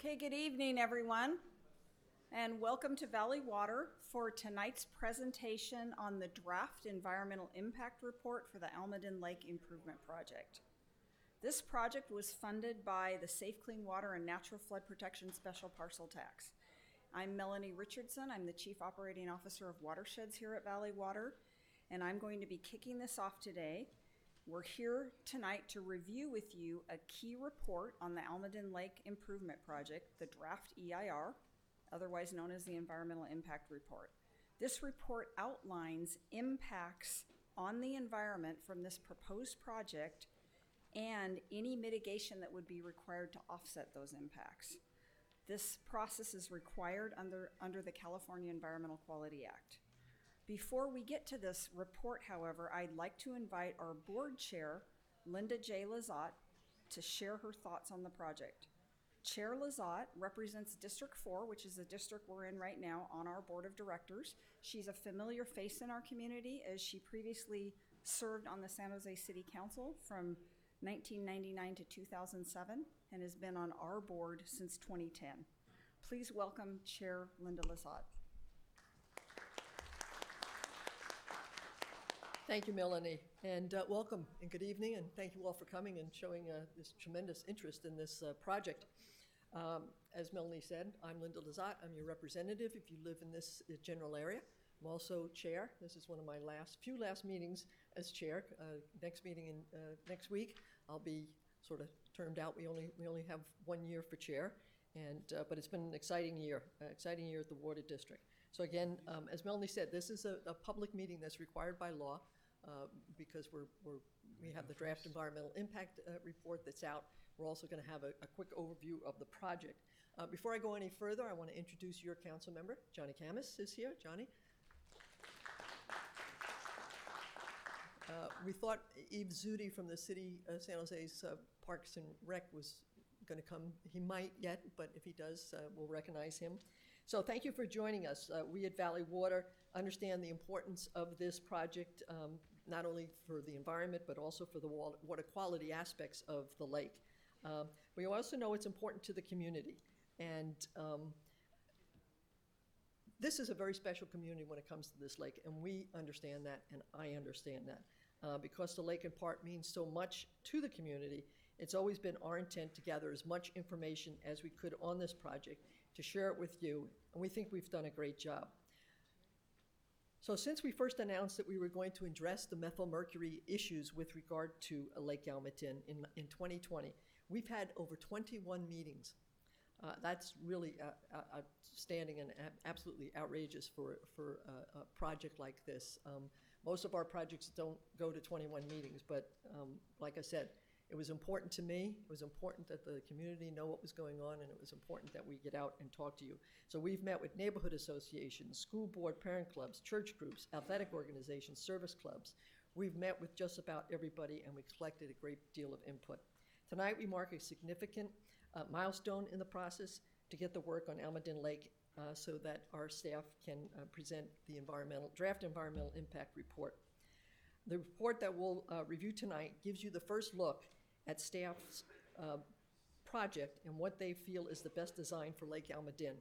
Okay, good evening, everyone, and welcome to Valley Water for tonight's presentation on the draft environmental impact report for the Almaden Lake Improvement Project. This project was funded by the Safe Clean Water and Natural Flood Protection Special Parcel Tax. I'm Melanie Richardson. I'm the Chief Operating Officer of Watersheds here at Valley Water, and I'm going to be kicking this off today. We're here tonight to review with you a key report on the Almaden Lake Improvement Project, the draft EIR, otherwise known as the Environmental Impact Report. This report outlines impacts on the environment from this proposed project and any mitigation that would be required to offset those impacts. This process is required under the California Environmental Quality Act. Before we get to this report, however, I'd like to invite our board chair, Linda J. Lizotte, to share her thoughts on the project. Chair Lizotte represents District 4, which is the district we're in right now, on our board of directors. She's a familiar face in our community as she previously served on the San Jose City Council from 1999 to 2007 and has been on our board since 2010. Please welcome Chair Linda Lizotte. Thank you, Melanie, and welcome and good evening, and thank you all for coming and showing this tremendous interest in this project. As Melanie said, I'm Linda Lizotte. I'm your representative if you live in this general area. I'm also chair. This is one of my few last meetings as chair. Next meeting next week, I'll be sort of termed out. We only have 1 year for chair, and but it's been an exciting year at the Water District. So again, as Melanie said, this is a public meeting that's required by law because we have the draft environmental impact report that's out. We're also going to have a quick overview of the project. Before I go any further, I want to introduce your council member. Johnny Camus is here. Johnny. We thought Eve Zudi from the city of San Jose's Parks and Rec was going to come. He might yet, but if he does, we'll recognize him. So thank you for joining us. We at Valley Water understand the importance of this project, not only for the environment, but also for the water quality aspects of the lake. We also know it's important to the community. And this is a very special community when it comes to this lake, and we understand that, and I understand that. Because the lake in part means so much to the community, it's always been our intent to gather as much information as we could on this project to share it with you, and we think we've done a great job. So since we first announced that we were going to address the methylmercury issues with regard to Lake Almaden in 2020, we've had over 21 meetings. That's really outstanding and absolutely outrageous for a project like this. Most of our projects don't go to 21 meetings, but like I said, it was important to me, it was important that the community know what was going on, and it was important that we get out and talk to you. So we've met with neighborhood associations, school board parent clubs, church groups, athletic organizations, service clubs. We've met with just about everybody, and we collected a great deal of input. Tonight we mark a significant milestone in the process to get the work on Almaden Lake so that our staff can present the draft environmental impact report. The report that we'll review tonight gives you the first look at staff's project and what they feel is the best design for Lake Almaden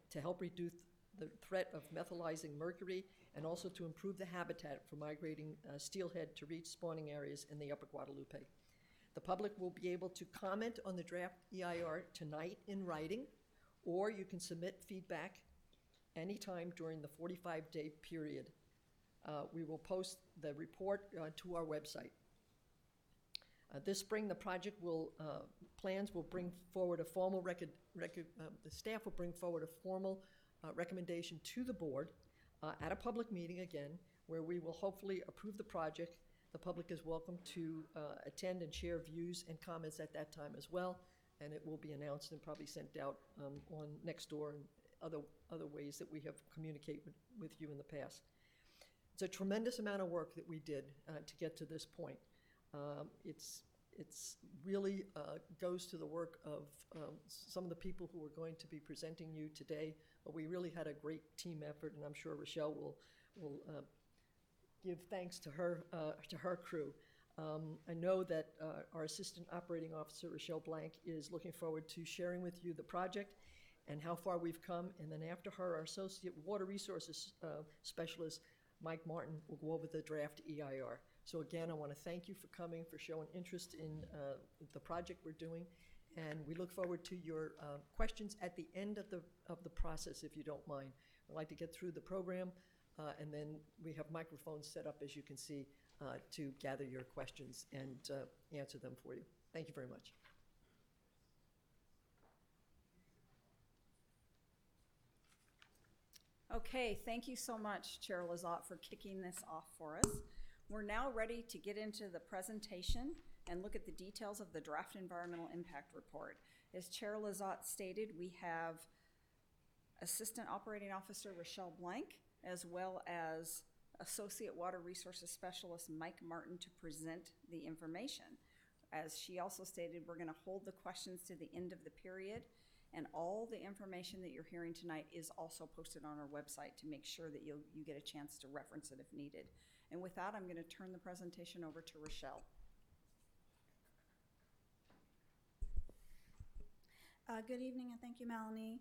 to help reduce the threat of methylizing mercury and also to improve the habitat for migrating steelhead to reach spawning areas in the Upper Guadalupe. The public will be able to comment on the draft EIR tonight in writing, or you can submit feedback anytime during the 45-day period. We will post the report to our website. This spring, the project plans will bring forward a formal the staff will bring forward a formal recommendation to the board at a public meeting again, where we will hopefully approve the project. The public is welcome to attend and share views and comments at that time as well, and it will be announced and probably sent out on Nextdoor and other ways that we have communicated with you in the past. It's a tremendous amount of work that we did to get to this point. It's really goes to the work of some of the people who are going to be presenting you today, but we really had a great team effort, and I'm sure Rochelle will give thanks to her crew. I know that our Assistant Operating Officer, Rochelle Blanc, is looking forward to sharing with you the project and how far we've come. And then after her, our Associate Water Resources Specialist, Mike Martin, will go over the draft EIR. So again, I want to thank you for coming, for showing interest in the project we're doing. And we look forward to your questions at the end of the process, if you don't mind. I'd like to get through the program, and then we have microphones set up, as you can see, to gather your questions and answer them for you. Thank you very much. Okay, thank you so much, Chair Lizotte, for kicking this off for us. We're now ready to get into the presentation and look at the details of the draft environmental impact report. As Chair Lizotte stated, we have Assistant Operating Officer Rochelle Blanc, as well as Associate Water Resources Specialist Mike Martin to present the information. As she also stated, we're going to hold the questions to the end of the period, and all the information that you're hearing tonight is also posted on our website to make sure that you get a chance to reference it if needed. And with that, I'm going to turn the presentation over to Rochelle. Good evening, and thank you, Melanie.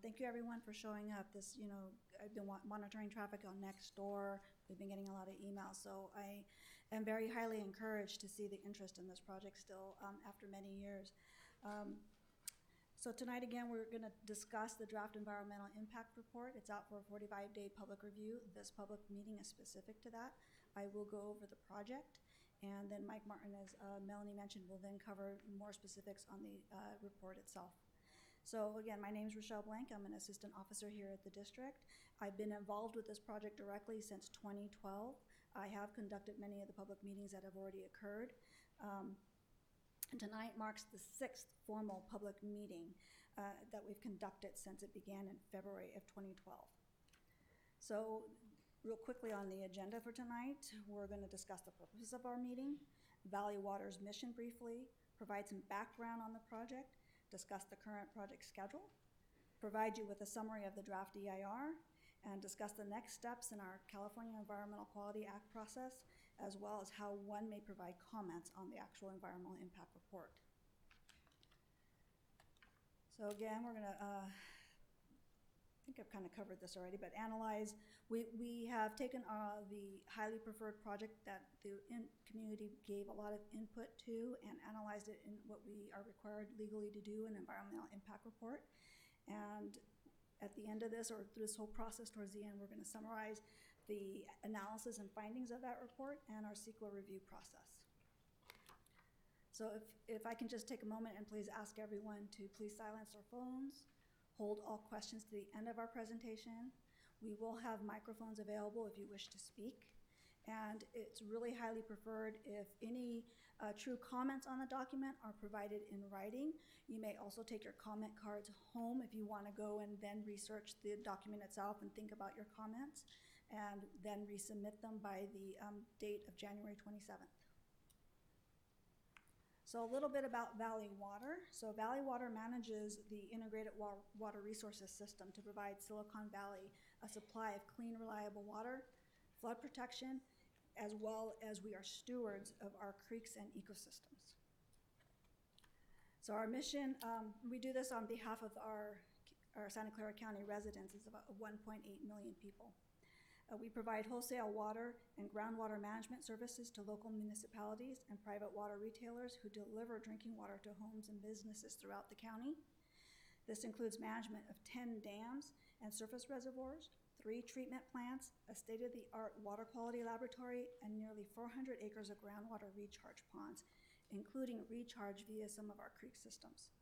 Thank you, everyone, for showing up. I've been monitoring traffic on Nextdoor. We've been getting a lot of emails, so I am very highly encouraged to see the interest in this project still after many years. So tonight, again, we're going to discuss the draft environmental impact report. It's out for a 45-day public review. This public meeting is specific to that. I will go over the project, and then Mike Martin, as Melanie mentioned, will then cover more specifics on the report itself. So again, my name is Rochelle Blanc. I'm an assistant officer here at the district. I've been involved with this project directly since 2012. I have conducted many of the public meetings that have already occurred. And tonight marks the 6th formal public meeting that we've conducted since it began in February of 2012. So real quickly on the agenda for tonight, we're going to discuss the purpose of our meeting, Valley Water's mission briefly, provide some background on the project, discuss the current project schedule, provide you with a summary of the draft EIR, and discuss the next steps in our California Environmental Quality Act process, as well as how one may provide comments on the actual environmental impact report. So again, we're going to, I think I've kind of covered this already, but analyze. We have taken the highly preferred project that the community gave a lot of input to and analyzed it in what we are required legally to do, an environmental impact report. And at the end of this, or through this whole process towards the end, we're going to summarize the analysis and findings of that report and our CEQA review process. So if I can just take a moment and please ask everyone to please silence their phones, hold all questions to the end of our presentation. We will have microphones available if you wish to speak. And it's really highly preferred if any true comments on the document are provided in writing. You may also take your comment cards home if you want to go and then research the document itself and think about your comments, and then resubmit them by the date of January 27th. So a little bit about Valley Water. So Valley Water manages the integrated water resources system to provide Silicon Valley a supply of clean, reliable water, flood protection, as well as we are stewards of our creeks and ecosystems. So our mission, we do this on behalf of our Santa Clara County residents, is about 1.8 million people. We provide wholesale water and groundwater management services to local municipalities and private water retailers who deliver drinking water to homes and businesses throughout the county. This includes management of 10 dams and surface reservoirs, 3 treatment plants, a state-of-the-art water quality laboratory, and nearly 400 acres of groundwater recharge ponds, including recharge via some of our creek systems.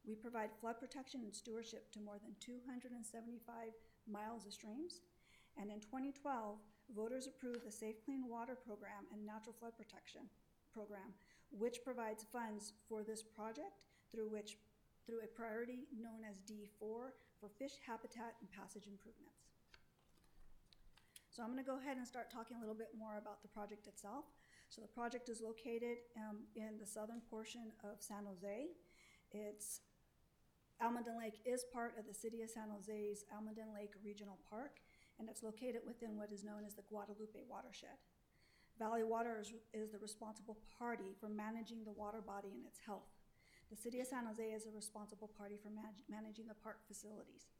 We provide flood protection and stewardship to more than 275 miles of streams. And in 2012, voters approved the Safe Clean Water Program and Natural Flood Protection Program, which provides funds for this project through a priority known as D4 for fish habitat and passage improvements. So I'm going to go ahead and start talking a little bit more about the project itself. So the project is located in the southern portion of San Jose. Almaden Lake is part of the City of San Jose's Almaden Lake Regional Park, and it's located within what is known as the Guadalupe watershed. Valley Water is the responsible party for managing the water body and its health. The City of San Jose is a responsible party for managing the park facilities.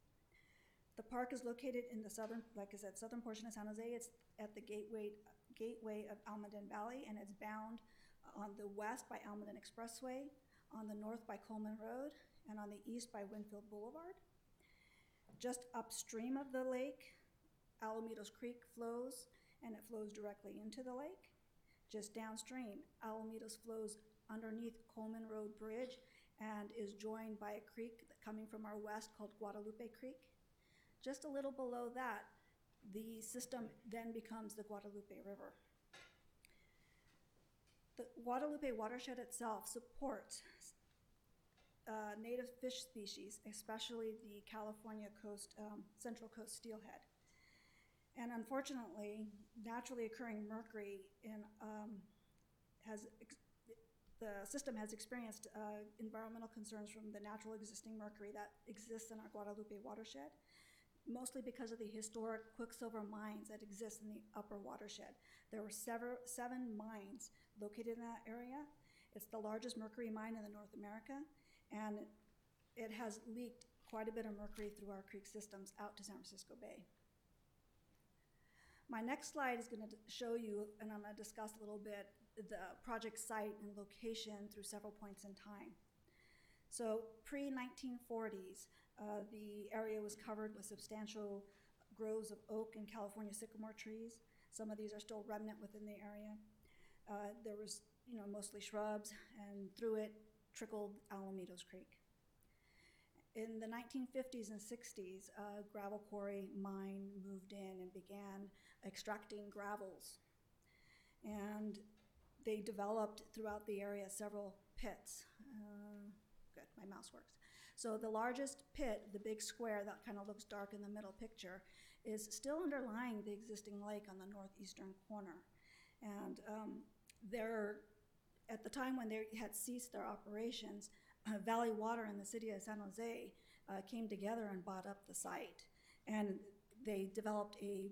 The park is located in the southern, like I said, southern portion of San Jose. It's at the gateway of Almaden Valley, and it's bound on the west by Almaden Expressway, on the north by Coleman Road, and on the east by Winfield Boulevard. Just upstream of the lake, Alamedos Creek flows, and it flows directly into the lake. Just downstream, Alamedos flows underneath Coleman Road Bridge and is joined by a creek coming from our west called Guadalupe Creek. Just a little below that, the system then becomes the Guadalupe River. The Guadalupe watershed itself supports native fish species, especially the California coast, Central Coast steelhead. And unfortunately, naturally occurring mercury the system has experienced environmental concerns from the natural existing mercury that exists in our Guadalupe watershed, mostly because of the historic quicksilver mines that exist in the upper watershed. There were 7 mines located in that area. It's the largest mercury mine in North America, and it has leaked quite a bit of mercury through our creek systems out to San Francisco Bay. My next slide is going to show you, and I'm going to discuss a little bit, the project site and location through several points in time. So pre-1940s, the area was covered with substantial groves of oak and California sycamore trees. Some of these are still remnant within the area. There was, mostly shrubs, and through it trickled Alamedos Creek. In the 1950s and 60s, a gravel quarry mine moved in and began extracting gravels. And they developed throughout the area several pits. Good, my mouse works. So the largest pit, the big square that kind of looks dark in the middle picture, is still underlying the existing lake on the northeastern corner. And at the time when they had ceased their operations, Valley Water and the City of San Jose came together and bought up the site. And they developed a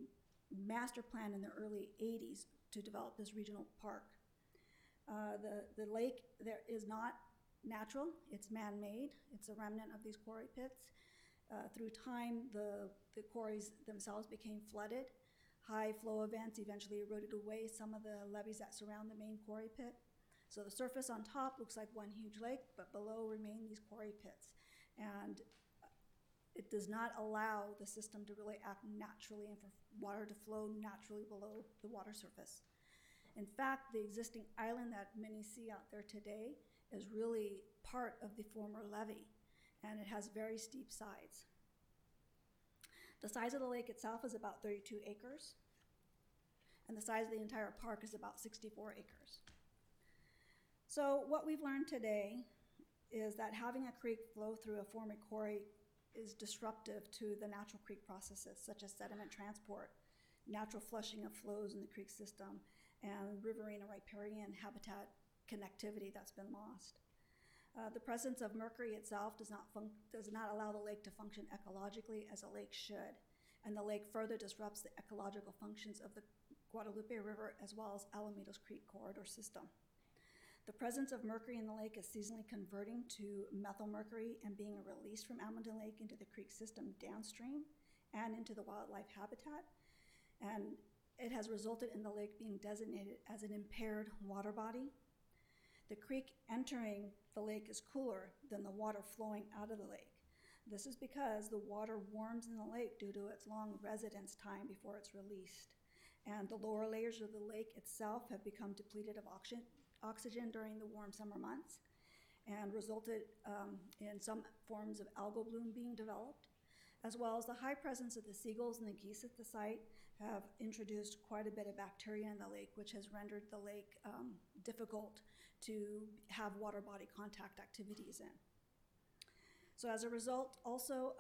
master plan in the early 80s to develop this regional park. The lake there is not natural, it's man-made. It's a remnant of these quarry pits. Through time, the quarries themselves became flooded. High flow events eventually eroded away some of the levees that surround the main quarry pit. So the surface on top looks like one huge lake, but below remain these quarry pits. And it does not allow the system to really act naturally and for water to flow naturally below the water surface. In fact, the existing island that many see out there today is really part of the former levee, and it has very steep sides. The size of the lake itself is about 32 acres, and the size of the entire park is about 64 acres. So what we've learned today is that having a creek flow through a former quarry is disruptive to the natural creek processes, such as sediment transport, natural flushing of flows in the creek system, and riverine and riparian habitat connectivity that's been lost. The presence of mercury itself does not allow the lake to function ecologically as a lake should, and the lake further disrupts the ecological functions of the Guadalupe River as well as Alamedos Creek corridor system. The presence of mercury in the lake is seasonally converting to methylmercury and being released from Almaden Lake into the creek system downstream and into the wildlife habitat. And it has resulted in the lake being designated as an impaired water body. The creek entering the lake is cooler than the water flowing out of the lake. This is because the water warms in the lake due to its long residence time before it's released. And the lower layers of the lake itself have become depleted of oxygen during the warm summer months and resulted in some forms of algal bloom being developed, as well as the high presence of the seagulls and the geese at the site have introduced quite a bit of bacteria in the lake, which has rendered the lake difficult to have water body contact activities in. So as a result, also,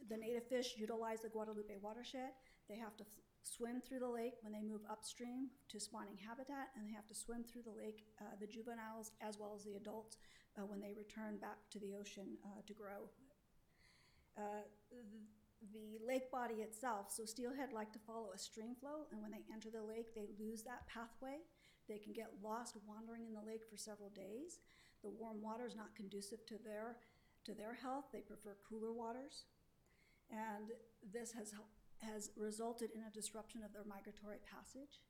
the native fish utilize the Guadalupe watershed. They have to swim through the lake when they move upstream to spawning habitat, and they have to swim through the lake, the juveniles as well as the adults, when they return back to the ocean to grow. The lake body itself, so steelhead like to follow a stream flow, and when they enter the lake, they lose that pathway. They can get lost wandering in the lake for several days. The warm water is not conducive to their health. They prefer cooler waters. And this has resulted in a disruption of their migratory passage.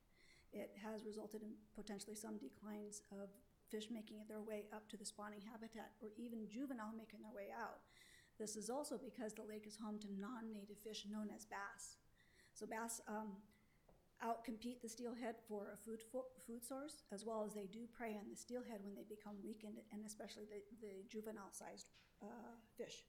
It has resulted in potentially some declines of fish making their way up to the spawning habitat, or even juvenile making their way out. This is also because the lake is home to non-native fish known as bass. So bass outcompete the steelhead for a food source, as well as they do prey on the steelhead when they become weakened, and especially the juvenile-sized fish.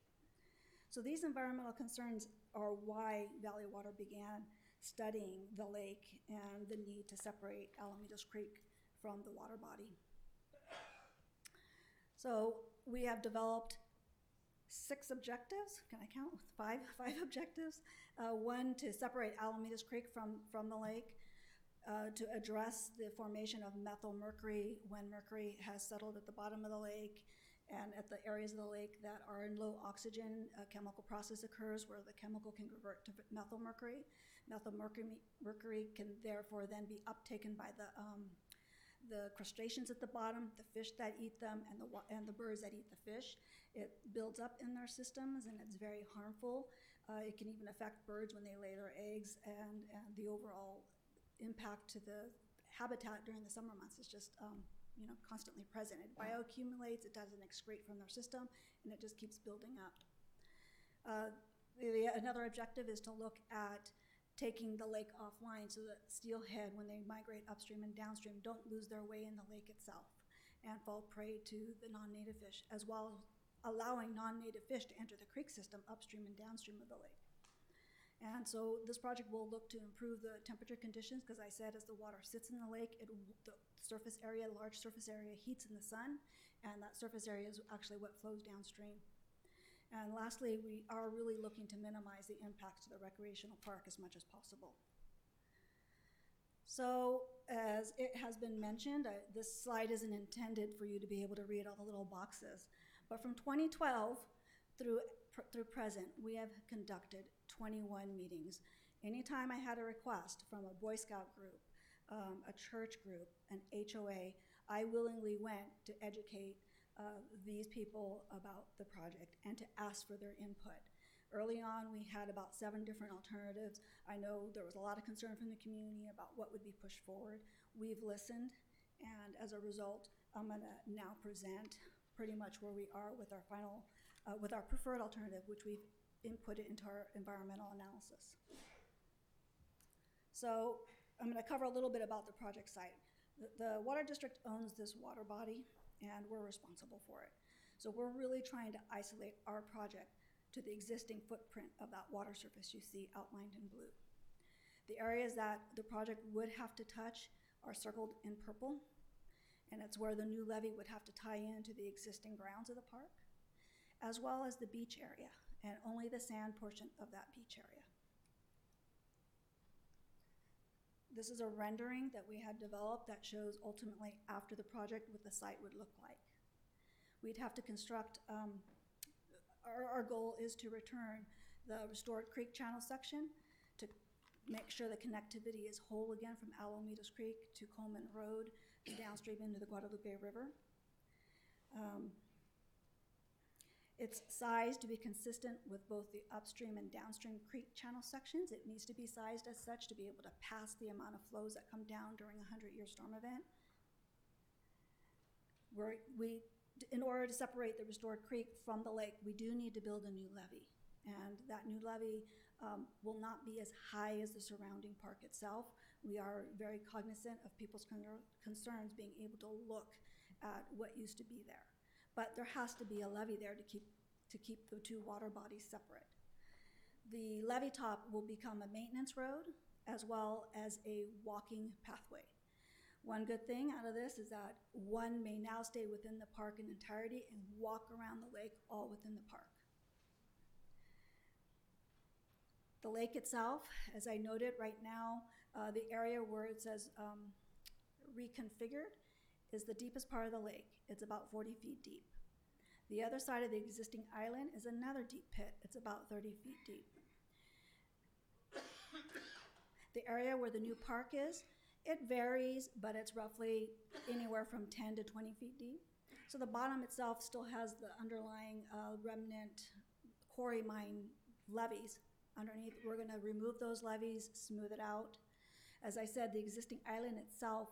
So these environmental concerns are why Valley Water began studying the lake and the need to separate Alamitos Creek from the water body. So we have developed 6 objectives. Can I count? 5 objectives. One, to separate Alamitos Creek from the lake, to address the formation of methylmercury when mercury has settled at the bottom of the lake, and at the areas of the lake that are in low oxygen, a chemical process occurs where the chemical can convert to methylmercury. Methylmercury can therefore then be uptaken by the crustaceans at the bottom, the fish that eat them, and the birds that eat the fish. It builds up in their systems, and it's very harmful. It can even affect birds when they lay their eggs, and the overall impact to the habitat during the summer months is just constantly present. It bioaccumulates, it doesn't excrete from their system, and it just keeps building up. Another objective is to look at taking the lake offline so that steelhead, when they migrate upstream and downstream, don't lose their way in the lake itself and fall prey to the non-native fish, as well as allowing non-native fish to enter the creek system upstream and downstream of the lake. And so this project will look to improve the temperature conditions, because I said as the water sits in the lake, the large surface area heats in the sun, and that surface area is actually what flows downstream. And lastly, we are really looking to minimize the impacts to the recreational park as much as possible. So as it has been mentioned, this slide isn't intended for you to be able to read all the little boxes, but from 2012 through present, we have conducted 21 meetings. Anytime I had a request from a Boy Scout group, a church group, an HOA, I willingly went to educate these people about the project and to ask for their input. Early on, we had about 7 different alternatives. I know there was a lot of concern from the community about what would be pushed forward. We've listened, and as a result, I'm gonna now present pretty much where we are with our final, with our preferred alternative, which we've inputted into our environmental analysis. So I'm gonna cover a little bit about the project site. The Water District owns this water body, and we're responsible for it. So we're really trying to isolate our project to the existing footprint of that water surface you see outlined in blue. The areas that the project would have to touch are circled in purple, and it's where the new levee would have to tie into the existing grounds of the park, as well as the beach area, and only the sand portion of that beach area. This is a rendering that we had developed that shows ultimately after the project what the site would look like. We'd have to construct, our goal is to return the restored creek channel section to make sure the connectivity is whole again from Alamitos Creek to Coleman Road downstream into the Guadalupe River. It's sized to be consistent with both the upstream and downstream creek channel sections. It needs to be sized as such to be able to pass the amount of flows that come down during a 100-year storm event. In order to separate the restored creek from the lake, we do need to build a new levee. And that new levee will not be as high as the surrounding park itself. We are very cognizant of people's concerns being able to look at what used to be there. But there has to be a levee there to keep the 2 water bodies separate. The levee top will become a maintenance road as well as a walking pathway. One good thing out of this is that one may now stay within the park in entirety and walk around the lake all within the park. The lake itself, as I noted right now, the area where it says reconfigured is the deepest part of the lake. It's about 40 feet deep. The other side of the existing island is another deep pit. It's about 30 feet deep. The area where the new park is, it varies, but it's roughly anywhere from 10 to 20 feet deep. So the bottom itself still has the underlying remnant quarry mine levees underneath. We're going to remove those levees, smooth it out. As I said, the existing island itself,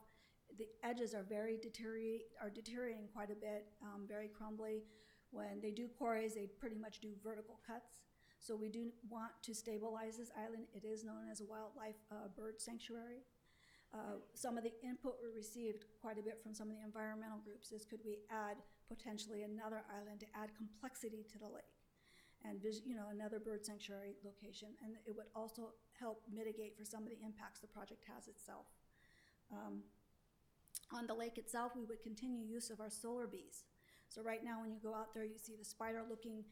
the edges are deteriorating quite a bit, very crumbly. When they do quarries, they pretty much do vertical cuts. So we do want to stabilize this island. It is known as a wildlife bird sanctuary. Some of the input we received quite a bit from some of the environmental groups is, could we add potentially another island to add complexity to the lake, and another bird sanctuary location, and it would also help mitigate for some of the impacts the project has itself. On the lake itself, we would continue use of our solar bees. So right now when you go out there, you see the spider-looking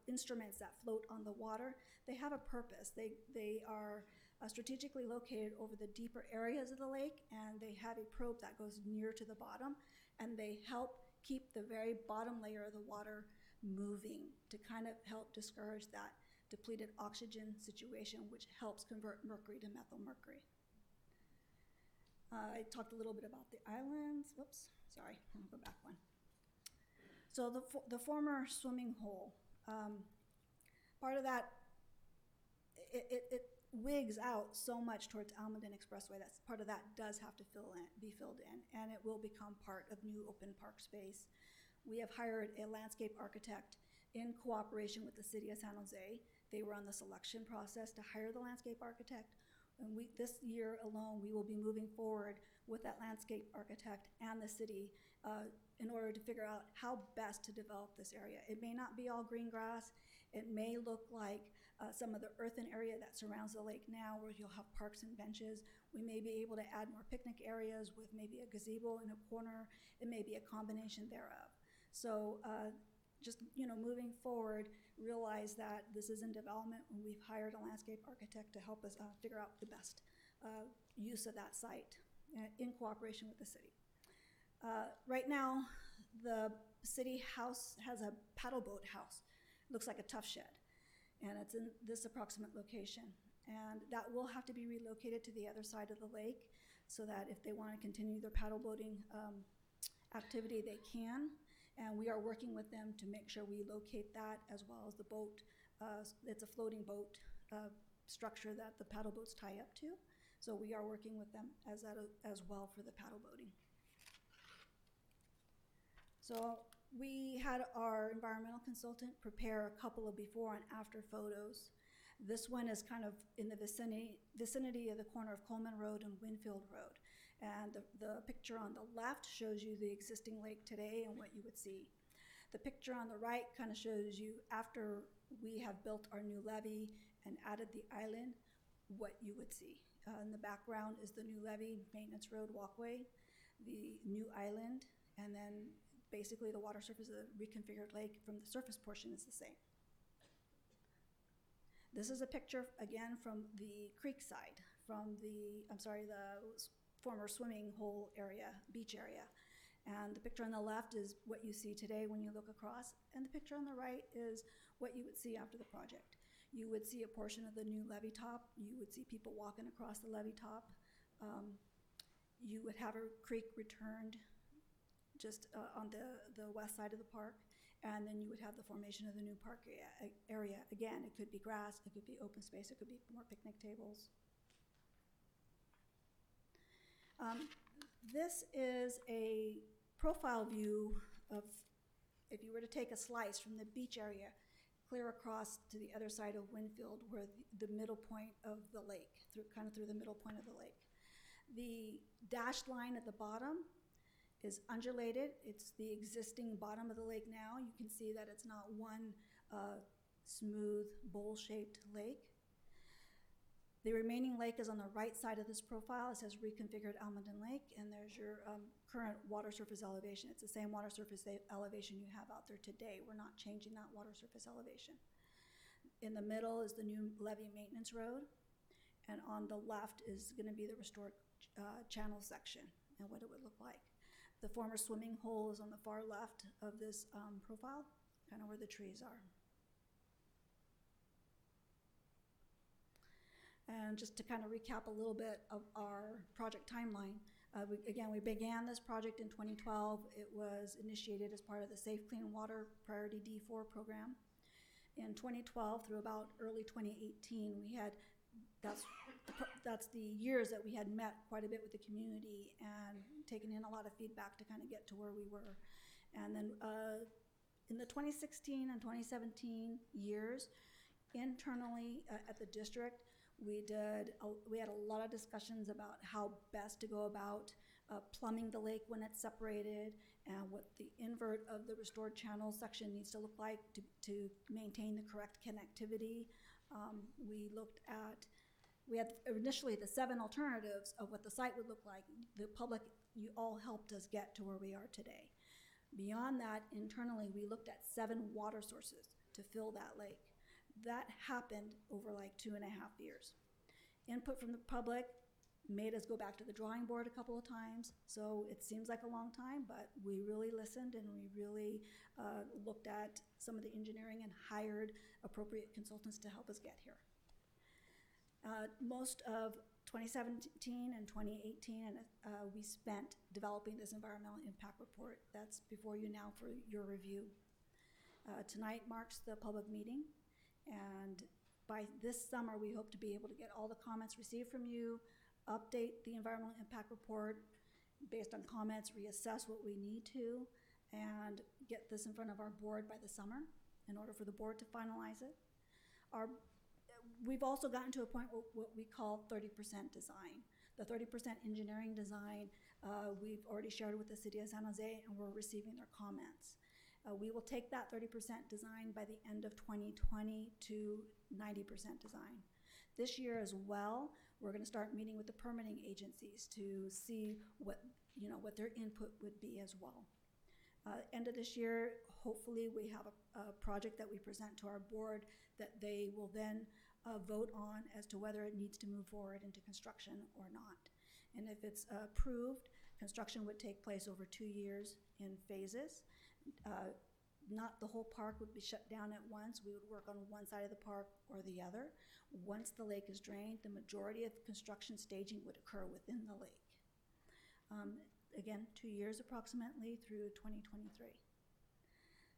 instruments that float on the water. They have a purpose. They are strategically located over the deeper areas of the lake, and they have a probe that goes near to the bottom, and they help keep the very bottom layer of the water moving to kind of help discourage that depleted oxygen situation, which helps convert mercury to methyl mercury. I talked a little bit about the islands. Whoops, sorry, I'll go back one. So the former swimming hole, part of that, it wigs out so much towards Almaden Expressway. That's part of that does have to be filled in, and it will become part of new open park space. We have hired a landscape architect in cooperation with the city of San Jose. They were on the selection process to hire the landscape architect. And this year alone, we will be moving forward with that landscape architect and the city in order to figure out how best to develop this area. It may not be all green grass. It may look like some of the earthen area that surrounds the lake now, where you'll have parks and benches. We may be able to add more picnic areas with maybe a gazebo in a corner. It may be a combination thereof. So just moving forward, realize that this is in development, and we've hired a landscape architect to help us figure out the best use of that site in cooperation with the city. Right now, the city house has a paddle boat house. It looks like a tough shed, and it's in this approximate location. And that will have to be relocated to the other side of the lake so that if they want to continue their paddle boating activity, they can. And we are working with them to make sure we locate that, as well as the boat. It's a floating boat structure that the paddle boats tie up to. So we are working with them as well for the paddle boating. So we had our environmental consultant prepare a couple of before and after photos. This one is kind of in the vicinity of the corner of Coleman Road and Winfield Road. And the picture on the left shows you the existing lake today and what you would see. The picture on the right kind of shows you after we have built our new levee and added the island, what you would see. In the background is the new levee, maintenance road walkway, the new island, and then basically the water surface of the reconfigured lake from the surface portion is the same. This is a picture, again, from the creek side, from the former swimming hole area, beach area. And the picture on the left is what you see today when you look across, and the picture on the right is what you would see after the project. You would see a portion of the new levee top. You would see people walking across the levee top. You would have a creek returned just on the west side of the park, and then you would have the formation of the new park area. Again, it could be grass, it could be open space, it could be more picnic tables. This is a profile view of, if you were to take a slice from the beach area clear across to the other side of Winfield, where the middle point of the lake, through the middle point of the lake. The dashed line at the bottom is undulated. It's the existing bottom of the lake now. You can see that it's not one smooth bowl-shaped lake. The remaining lake is on the right side of this profile. It says reconfigured Almaden Lake, and there's your current water surface elevation. It's the same water surface elevation you have out there today. We're not changing that water surface elevation. In the middle is the new levee maintenance road, and on the left is going to be the restored channel section and what it would look like. The former swimming hole is on the far left of this profile, kind of where the trees are. And just to kind of recap a little bit of our project timeline, we began this project in 2012. It was initiated as part of the Safe Clean Water Priority D4 program. In 2012 through about early 2018, that's the years that we had met quite a bit with the community and taken in a lot of feedback to kind of get to where we were. And then in the 2016 and 2017 years, internally at the district, we had a lot of discussions about how best to go about plumbing the lake when it's separated, and what the invert of the restored channel section needs to look like to maintain the correct connectivity. We had initially the 7 alternatives of what the site would look like. The public, you all helped us get to where we are today. Beyond that, internally, we looked at 7 water sources to fill that lake. That happened over like 2.5 years. Input from the public made us go back to the drawing board a couple of times. So it seems like a long time, but we really listened, and we really looked at some of the engineering and hired appropriate consultants to help us get here. Most of 2017 and 2018 we spent developing this environmental impact report. That's before you now for your review. Tonight marks the public meeting, and by this summer we hope to be able to get all the comments received from you, update the environmental impact report based on comments, reassess what we need to, and get this in front of our board by the summer in order for the board to finalize it. We've also gotten to a point what we call 30% design. The 30% engineering design, we've already shared with the city of San Jose, and we're receiving their comments. We will take that 30% design by the end of 2020 to 90% design. This year as well, we're going to start meeting with the permitting agencies to see what their input would be as well. End of this year, hopefully we have a project that we present to our board that they will then vote on as to whether it needs to move forward into construction or not. And if it's approved, construction would take place over 2 years in phases. Not the whole park would be shut down at once. We would work on one side of the park or the other. Once the lake is drained, the majority of construction staging would occur within the lake. Again, 2 years approximately through 2023.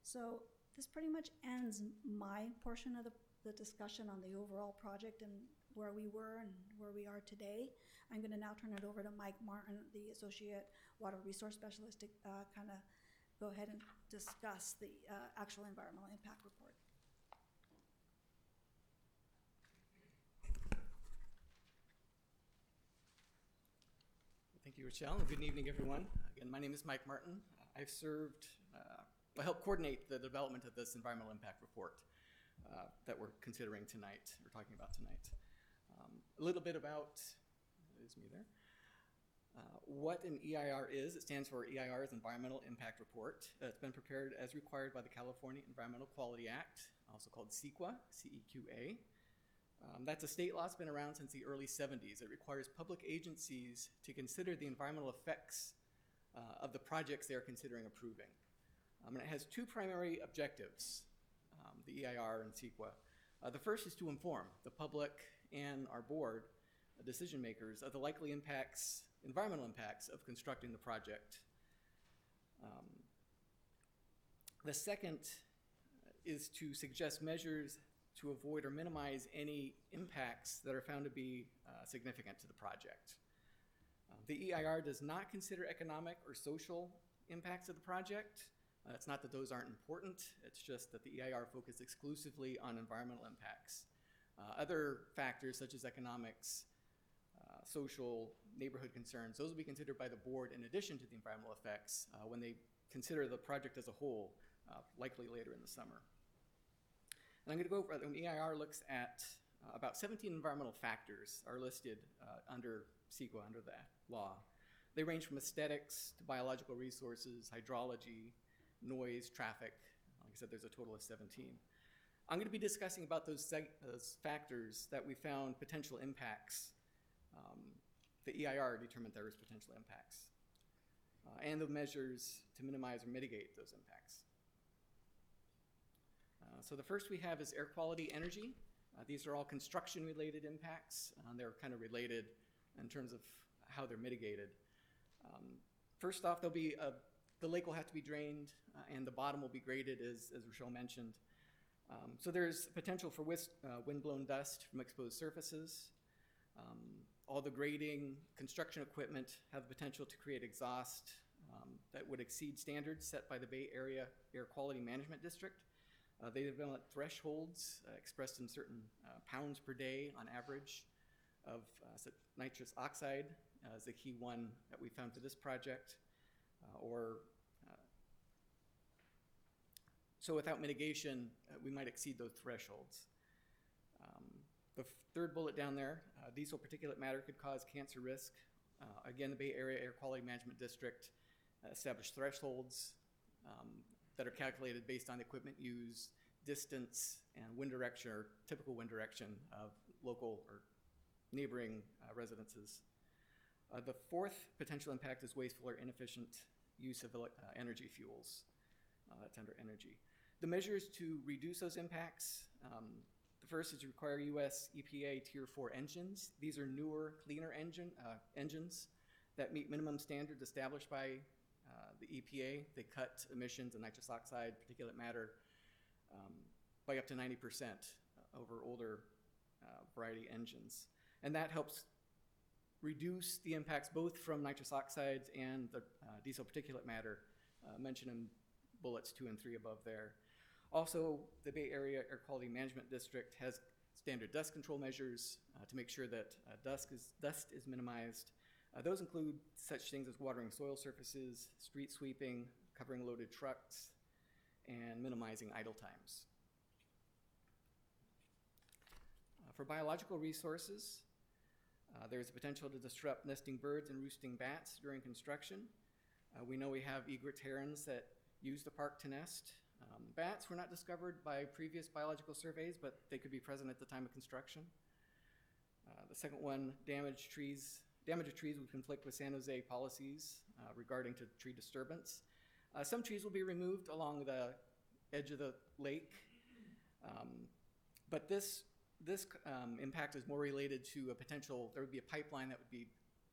So this pretty much ends my portion of the discussion on the overall project and where we were and where we are today. I'm going to now turn it over to Mike Martin, the Associate Water Resource Specialist, to kind of go ahead and discuss the actual environmental impact report. Thank you, Rochelle, and good evening, everyone. Again, my name is Mike Martin. I've I helped coordinate the development of this environmental impact report that we're considering tonight, we're talking about tonight. A little bit about, there's me there, what an EIR is. It stands for EIR's Environmental Impact Report. It's been prepared as required by the California Environmental Quality Act, also called CEQA, C-E-Q-A. That's a state law that's been around since the early 70s. It requires public agencies to consider the environmental effects of the projects they are considering approving. And it has 2 primary objectives, the EIR and CEQA. The first is to inform the public and our board, decision makers, of the likely impacts, environmental impacts of constructing the project. The second is to suggest measures to avoid or minimize any impacts that are found to be significant to the project. The EIR does not consider economic or social impacts of the project. It's not that those aren't important, it's just that the EIR focuses exclusively on environmental impacts. Other factors such as economics, social, neighborhood concerns, those will be considered by the board in addition to the environmental effects when they consider the project as a whole, likely later in the summer. And I'm going to go over, the EIR looks at about 17 environmental factors are listed under CEQA, under that law. They range from aesthetics to biological resources, hydrology, noise, traffic. Like I said, there's a total of 17. I'm going to be discussing about those factors that we found potential impacts. The EIR determined there was potential impacts, and the measures to minimize or mitigate those impacts. So the first we have is air quality energy. These are all construction-related impacts. They're kind of related in terms of how they're mitigated. First off, the lake will have to be drained, and the bottom will be graded, as Rochelle mentioned. So there's potential for wind-blown dust from exposed surfaces. All the grading, construction equipment have the potential to create exhaust that would exceed standards set by the Bay Area Air Quality Management District. They develop thresholds expressed in certain pounds per day on average of nitrous oxide is the key one that we found for this project. So without mitigation, we might exceed those thresholds. The third bullet down there, diesel particulate matter could cause cancer risk. Again, the Bay Area Air Quality Management District established thresholds that are calculated based on equipment use, distance, and wind direction, or typical wind direction of local or neighboring residences. The fourth potential impact is wasteful or inefficient use of energy fuels. That's under energy. The measures to reduce those impacts, the first is to require US EPA Tier 4 engines. These are newer, cleaner engines that meet minimum standards established by the EPA. They cut emissions of nitrous oxide, particulate matter by up to 90% over older variety engines. And that helps reduce the impacts both from nitrous oxides and the diesel particulate matter mentioned in bullets 2 and 3 above there. Also, the Bay Area Air Quality Management District has standard dust control measures to make sure that dust is minimized. Those include such things as watering soil surfaces, street sweeping, covering loaded trucks, and minimizing idle times. For biological resources, there's a potential to disrupt nesting birds and roosting bats during construction. We know we have egret herons that use the park to nest. Bats were not discovered by previous biological surveys, but they could be present at the time of construction. The second one, damage of trees would conflict with San Jose policies regarding to tree disturbance. Some trees will be removed along the edge of the lake, but this impact is more related to a potential, there would be a pipeline that would be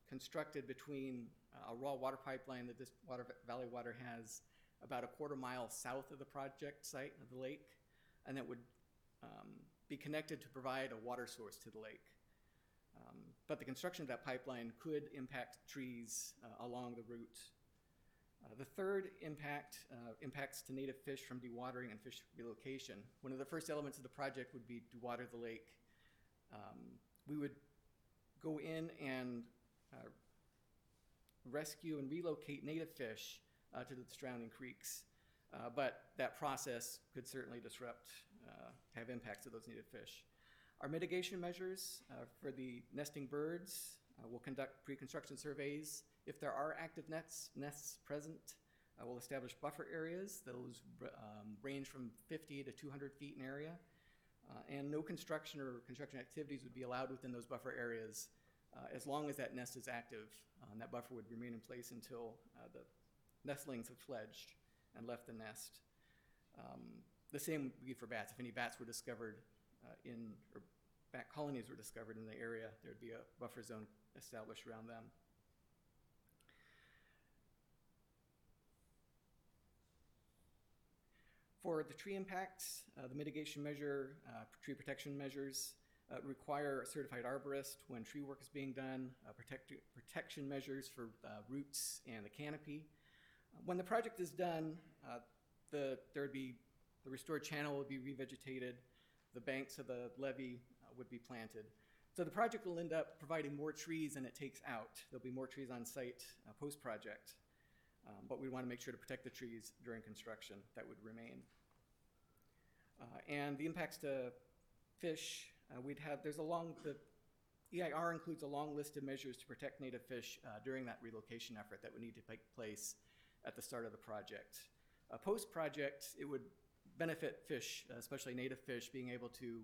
constructed between a raw water pipeline that this Valley Water has about a quarter mile south of the project site of the lake, and that would be connected to provide a water source to the lake. But the construction of that pipeline could impact trees along the route. The third impacts to native fish from dewatering and fish relocation. One of the first elements of the project would be to water the lake. We would go in and rescue and relocate native fish to the surrounding creeks. But that process could certainly have impacts to those native fish. Our mitigation measures for the nesting birds, we'll conduct pre-construction surveys. If there are active nests present, we'll establish buffer areas. Those range from 50 to 200 feet in area. And no construction or construction activities would be allowed within those buffer areas as long as that nest is active. And that buffer would remain in place until the nestlings have fledged and left the nest. The same would be for bats. If any bats were discovered or bat colonies were discovered in the area, there would be a buffer zone established around them. For the tree impacts, the mitigation measure, tree protection measures require a certified arborist when tree work is being done, protection measures for roots and the canopy. When the project is done, the restored channel would be revegetated, the banks of the levee would be planted. So the project will end up providing more trees than it takes out. There'll be more trees on site post-project, but we want to make sure to protect the trees during construction that would remain. And the impacts to fish, the EIR includes a long list of measures to protect native fish during that relocation effort that would need to take place at the start of the project. Post-project, it would benefit fish, especially native fish, being able to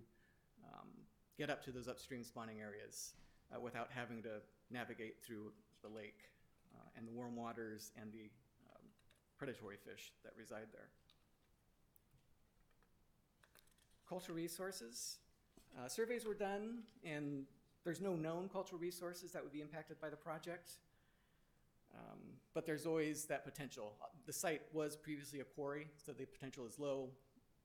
get up to those upstream spawning areas without having to navigate through the lake and the warm waters and the predatory fish that reside there. Cultural resources. Surveys were done, and there's no known cultural resources that would be impacted by the project. But there's always that potential. The site was previously a quarry, so the potential is low,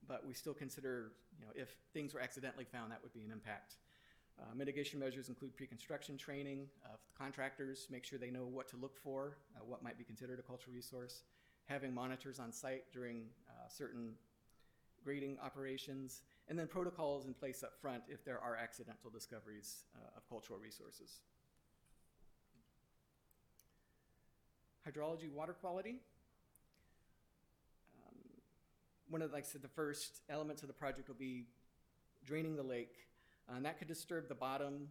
but we still consider, if things were accidentally found, that would be an impact. Mitigation measures include pre-construction training of contractors, make sure they know what to look for, what might be considered a cultural resource, having monitors on site during certain grading operations, and then protocols in place up front if there are accidental discoveries of cultural resources. Hydrology, water quality. One of, like I said, the first elements of the project will be draining the lake, and that could disturb the bottom,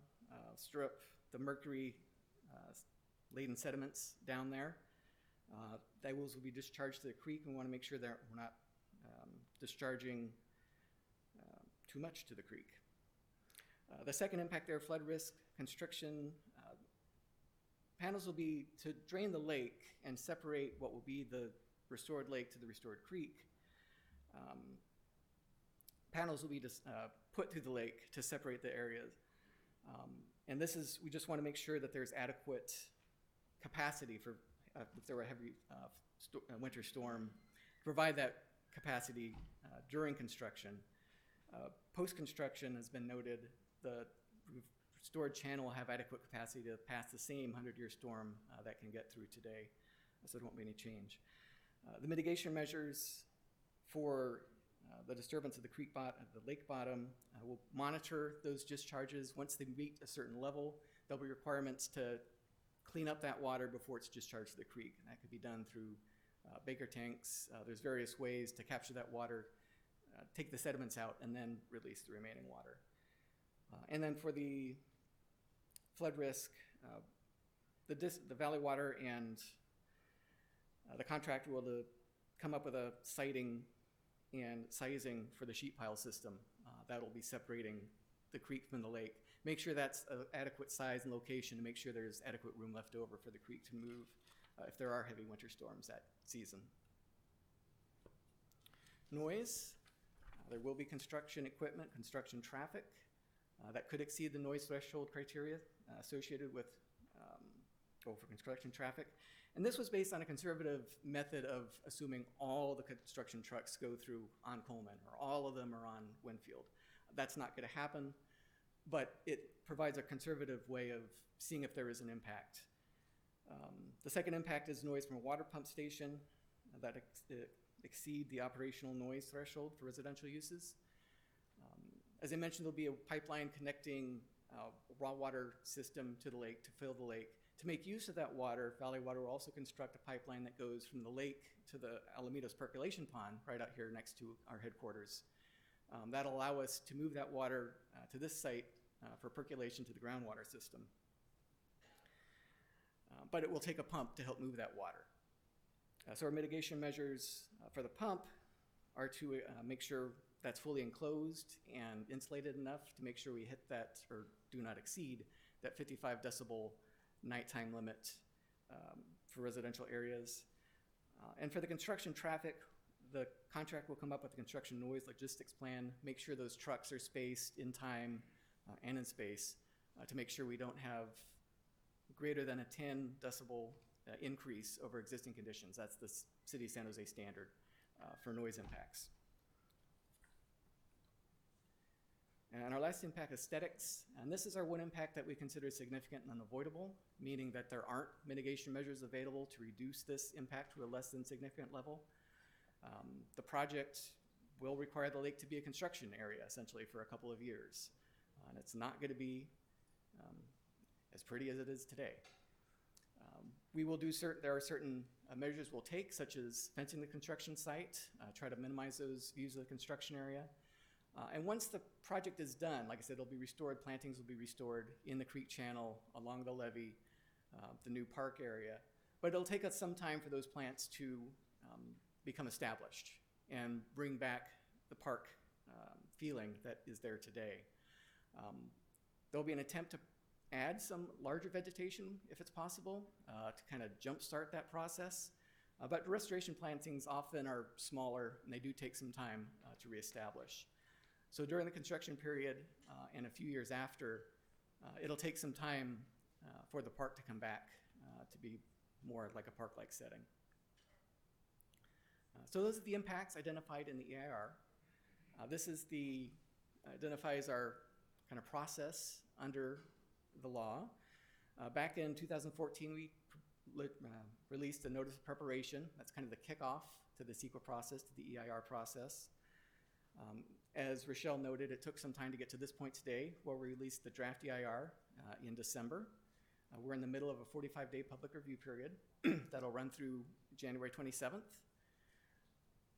strip the mercury-laden sediments down there. Those will be discharged to the creek. We want to make sure that we're not discharging too much to the creek. The second impact there, flood risk, constriction. Panels will be to drain the lake and separate what will be the restored lake to the restored creek. Panels will be put through the lake to separate the areas. And this is, we just want to make sure that there's adequate capacity for, if there were a heavy winter storm, provide that capacity during construction. Post-construction has been noted, the restored channel will have adequate capacity to pass the same 100-year storm that can get through today, so there won't be any change. The mitigation measures for the disturbance of the creek bottom, the lake bottom, will monitor those discharges. Once they meet a certain level, there'll be requirements to clean up that water before it's discharged to the creek. And that could be done through Baker tanks. There's various ways to capture that water, take the sediments out, and then release the remaining water. And then for the flood risk, the Valley Water and the contractor will come up with a siting and sizing for the sheet pile system. That'll be separating the creek from the lake. Make sure that's an adequate size and location to make sure there's adequate room left over for the creek to move if there are heavy winter storms that season. Noise. There will be construction equipment, construction traffic that could exceed the noise threshold criteria associated with for construction traffic. And this was based on a conservative method of assuming all the construction trucks go through on Coleman or all of them are on Winfield. That's not going to happen, but it provides a conservative way of seeing if there is an impact. The second impact is noise from a water pump station that exceed the operational noise threshold for residential uses. As I mentioned, there'll be a pipeline connecting raw water system to the lake to fill the lake. To make use of that water, Valley Water will also construct a pipeline that goes from the lake to the Alameda's percolation pond right out here next to our headquarters. That'll allow us to move that water to this site for percolation to the groundwater system. But it will take a pump to help move that water. So our mitigation measures for the pump are to make sure that's fully enclosed and insulated enough to make sure we hit that, or do not exceed, that 55 decibel nighttime limit for residential areas. And for the construction traffic, the contract will come up with a construction noise logistics plan, make sure those trucks are spaced in time and in space to make sure we don't have greater than a 10 decibel increase over existing conditions. That's the City of San Jose standard for noise impacts. And our last impact, aesthetics. And this is our one impact that we consider significant and unavoidable, meaning that there aren't mitigation measures available to reduce this impact to a less than significant level. The project will require the lake to be a construction area, essentially, for a couple of years. And it's not going to be as pretty as it is today. We will do there are certain measures we'll take, such as fencing the construction site, try to minimize those views of the construction area. And once the project is done, like I said, it'll be restored, plantings will be restored in the creek channel, along the levee, the new park area. But it'll take us some time for those plants to become established and bring back the park feeling that is there today. There'll be an attempt to add some larger vegetation if it's possible to kind of jumpstart that process. But restoration plantings often are smaller and they do take some time to reestablish. So during the construction period and a few years after, it'll take some time for the park to come back to be more like a park-like setting. So those are the impacts identified in the EIR. This is identifies our kind of process under the law. Back in 2014, we released a notice of preparation. That's kind of the kickoff to the CEQA process, to the EIR process. As Rochelle noted, it took some time to get to this point today, where we released the draft EIR in December. We're in the middle of a 45-day public review period that'll run through January 27th.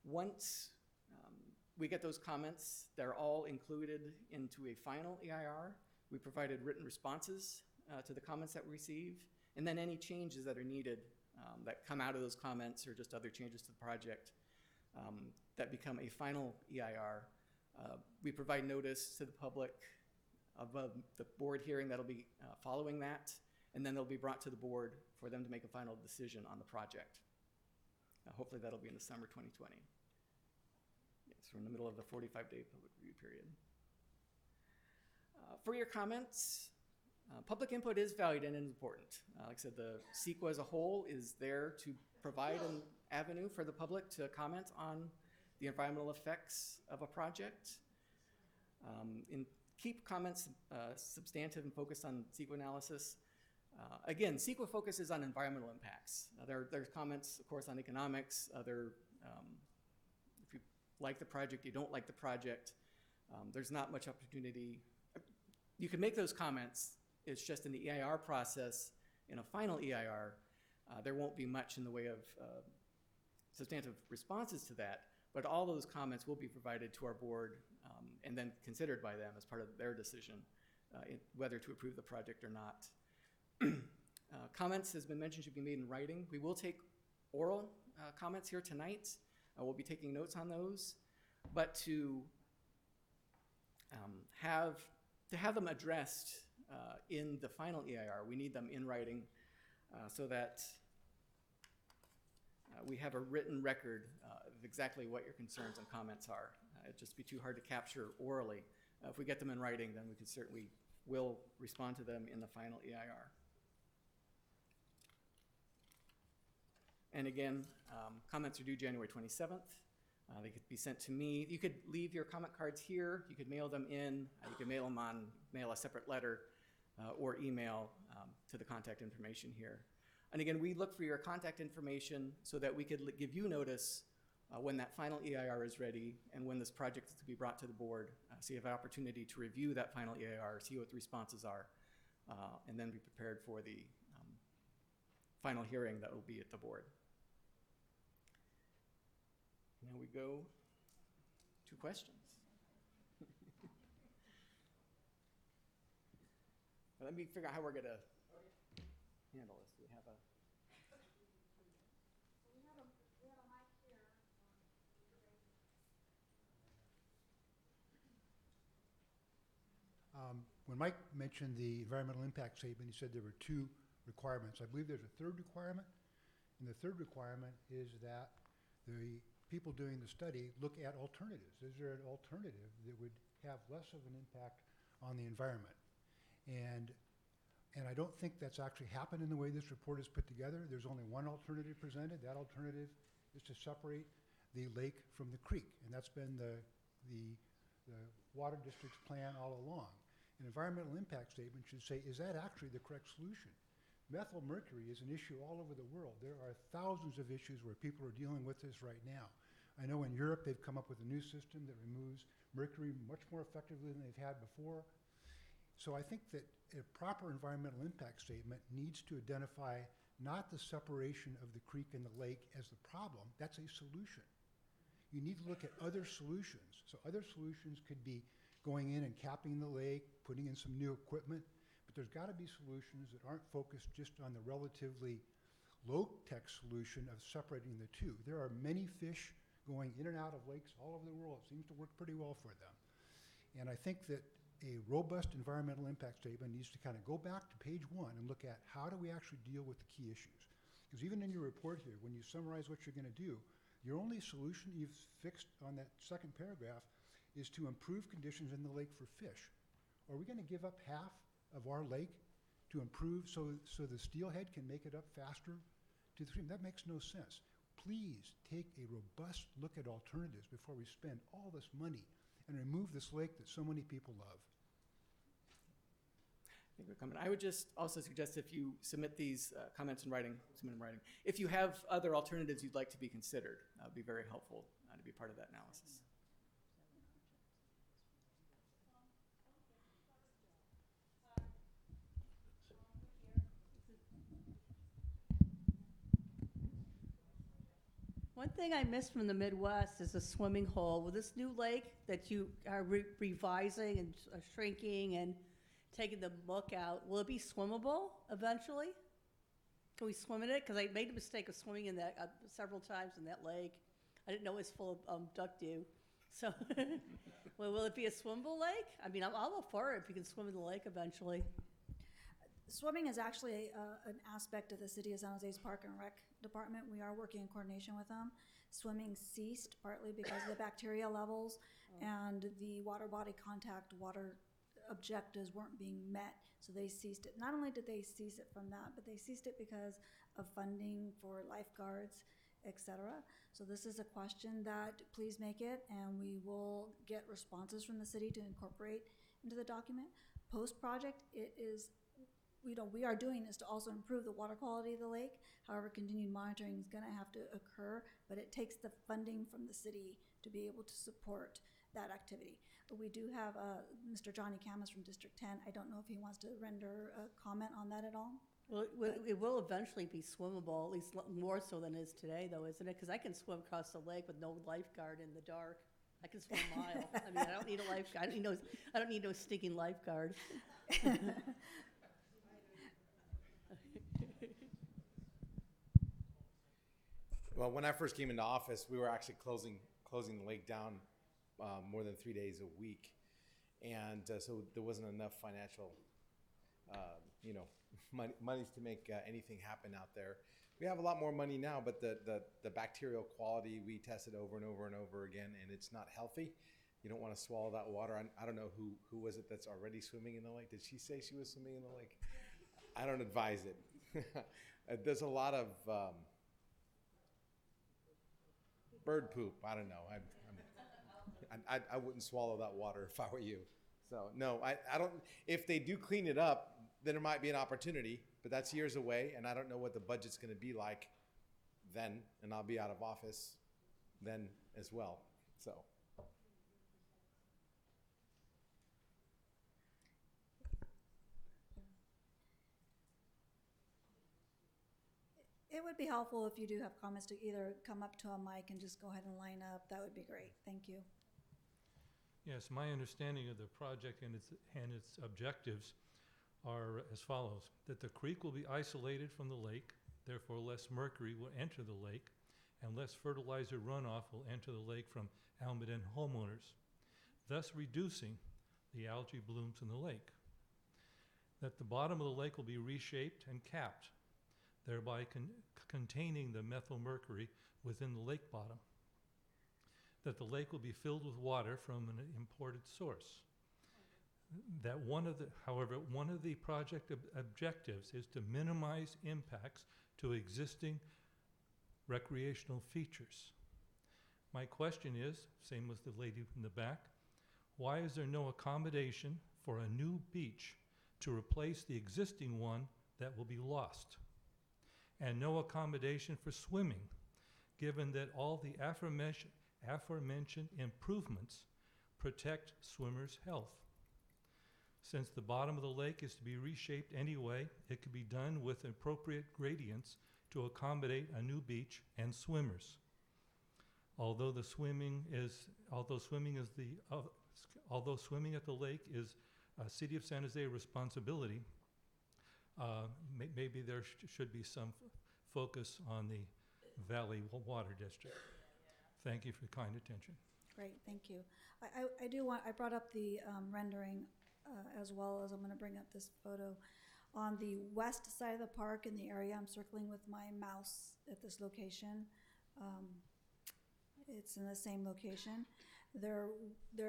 Once we get those comments, they're all included into a final EIR. We provided written responses to the comments that we receive, and then any changes that are needed that come out of those comments or just other changes to the project that become a final EIR. We provide notice to the public of the board hearing that'll be following that, and then they'll be brought to the board for them to make a final decision on the project. Hopefully that'll be in the summer 2020. Yes, we're in the middle of the 45-day public review period. For your comments, public input is valued and important. Like I said, the CEQA as a whole is there to provide an avenue for the public to comment on the environmental effects of a project. And keep comments substantive and focused on CEQA analysis. Again, CEQA focuses on environmental impacts. There's comments, of course, on economics, if you like the project, you don't like the project. There's not much opportunity. You can make those comments. It's just in the EIR process, in a final EIR, there won't be much in the way of substantive responses to that, but all those comments will be provided to our board and then considered by them as part of their decision whether to approve the project or not. Comments, as been mentioned, should be made in writing. We will take oral comments here tonight. We'll be taking notes on those, but to have them addressed in the final EIR, we need them in writing so that we have a written record of exactly what your concerns and comments are. It'd just be too hard to capture orally. If we get them in writing, then we can certainly will respond to them in the final EIR. And again, comments are due January 27th. They could be sent to me. You could leave your comment cards here. You could mail them in. You could mail them mail a separate letter or email to the contact information here. And again, we look for your contact information so that we could give you notice when that final EIR is ready and when this project is to be brought to the board. So you have an opportunity to review that final EIR, see what the responses are, and then be prepared for the final hearing that will be at the board. Now we go to questions. Let me figure out how we're going to handle this. Do we have a... We have a mic here. When Mike mentioned the environmental impact statement, he said there were two requirements. I believe there's a third requirement, and the third requirement is that the people doing the study look at alternatives. Is there an alternative that would have less of an impact on the environment? And I don't think that's actually happened in the way this report is put together. There's only one alternative presented. That alternative is to separate the lake from the creek, and that's been the water district's plan all along. An environmental impact statement should say, is that actually the correct solution? Methyl mercury is an issue all over the world. There are thousands of issues where people are dealing with this right now. I know in Europe they've come up with a new system that removes mercury much more effectively than they've had before. So I think that a proper environmental impact statement needs to identify not the separation of the creek and the lake as the problem, that's a solution. You need to look at other solutions. So other solutions could be going in and capping the lake, putting in some new equipment, but there's got to be solutions that aren't focused just on the relatively low-tech solution of separating the two. There are many fish going in and out of lakes all over the world. It seems to work pretty well for them. And I think that a robust environmental impact statement needs to kind of go back to page 1 and look at how do we actually deal with the key issues. Because even in your report here, when you summarize what you're going to do, your only solution you've fixed on that second paragraph is to improve conditions in the lake for fish. Are we gonna give up half of our lake to improve so the steelhead can make it up faster to the stream? That makes no sense. Please take a robust look at alternatives before we spend all this money and remove this lake that so many people love. Thank you for coming. I would just also suggest if you submit these comments in writing, submit in writing. If you have other alternatives you'd like to be considered, that would be very helpful to be part of that analysis. One thing I missed from the Midwest is a swimming hole. With this new lake that you are revising and shrinking and taking the muck out, will it be swimmable eventually? Can we swim in it? Because I made the mistake of swimming in that several times in that lake. I didn't know it was full of duck dew. So well, will it be a swimmable lake? I mean, I'm all for it if you can swim in the lake eventually. Swimming is actually an aspect of the City of San Jose's Park and Rec Department. We are working in coordination with them. Swimming ceased partly because of the bacteria levels and the water body contact water objectives weren't being met, so they ceased it. Not only did they cease it from that, but they ceased it because of funding for lifeguards, etc. So this is a question that please make it, and we will get responses from the city to incorporate into the document. Post-project, it is, we are doing this to also improve the water quality of the lake. However, continued monitoring is going to have to occur, but it takes the funding from the city to be able to support that activity. We do have Mr. Johnny Camus from District 10. I don't know if he wants to render a comment on that at all. Well, it will eventually be swimmable, at least more so than it is today, though, isn't it? Because I can swim across the lake with no lifeguard in the dark. I can swim a mile. I mean, I don't need a lifeguard. I don't need no stinking lifeguard. Well, when I first came into office, we were actually closing the lake down more than 3 days a week, and so there wasn't enough financial, monies to make anything happen out there. We have a lot more money now, but the bacterial quality we tested over and over and over again, and it's not healthy. You don't want to swallow that water. I don't know who was it that's already swimming in the lake. Did she say she was swimming in the lake? I don't advise it. There's a lot of bird poop. I don't know. I wouldn't swallow that water if I were you. So no, I don't. If they do clean it up, then there might be an opportunity, but that's years away, and I don't know what the budget's going to be like then, and I'll be out of office then as well. So. It would be helpful if you do have comments to either come up to a mic and just go ahead and line up. That would be great. Thank you. Yes, my understanding of the project and its objectives are as follows: that the creek will be isolated from the lake, therefore less mercury will enter the lake, and less fertilizer runoff will enter the lake from Almaden homeowners, thus reducing the algae blooms in the lake. That the bottom of the lake will be reshaped and capped, thereby containing the methylmercury within the lake bottom. That the lake will be filled with water from an imported source. That however, one of the project objectives is to minimize impacts to existing recreational features. My question is, same with the lady in the back, why is there no accommodation for a new beach to replace the existing one that will be lost? And no accommodation for swimming, given that all the aforementioned improvements protect swimmers' health. Since the bottom of the lake is to be reshaped anyway, it could be done with appropriate gradients to accommodate a new beach and swimmers. Although swimming at the lake is a City of San Jose responsibility, maybe there should be some focus on the Valley Water District. Thank you for your kind attention. Great, thank you. I brought up the rendering as well as I'm going to bring up this photo. On the west side of the park in the area, I'm circling with my mouse at this location. It's in the same location. There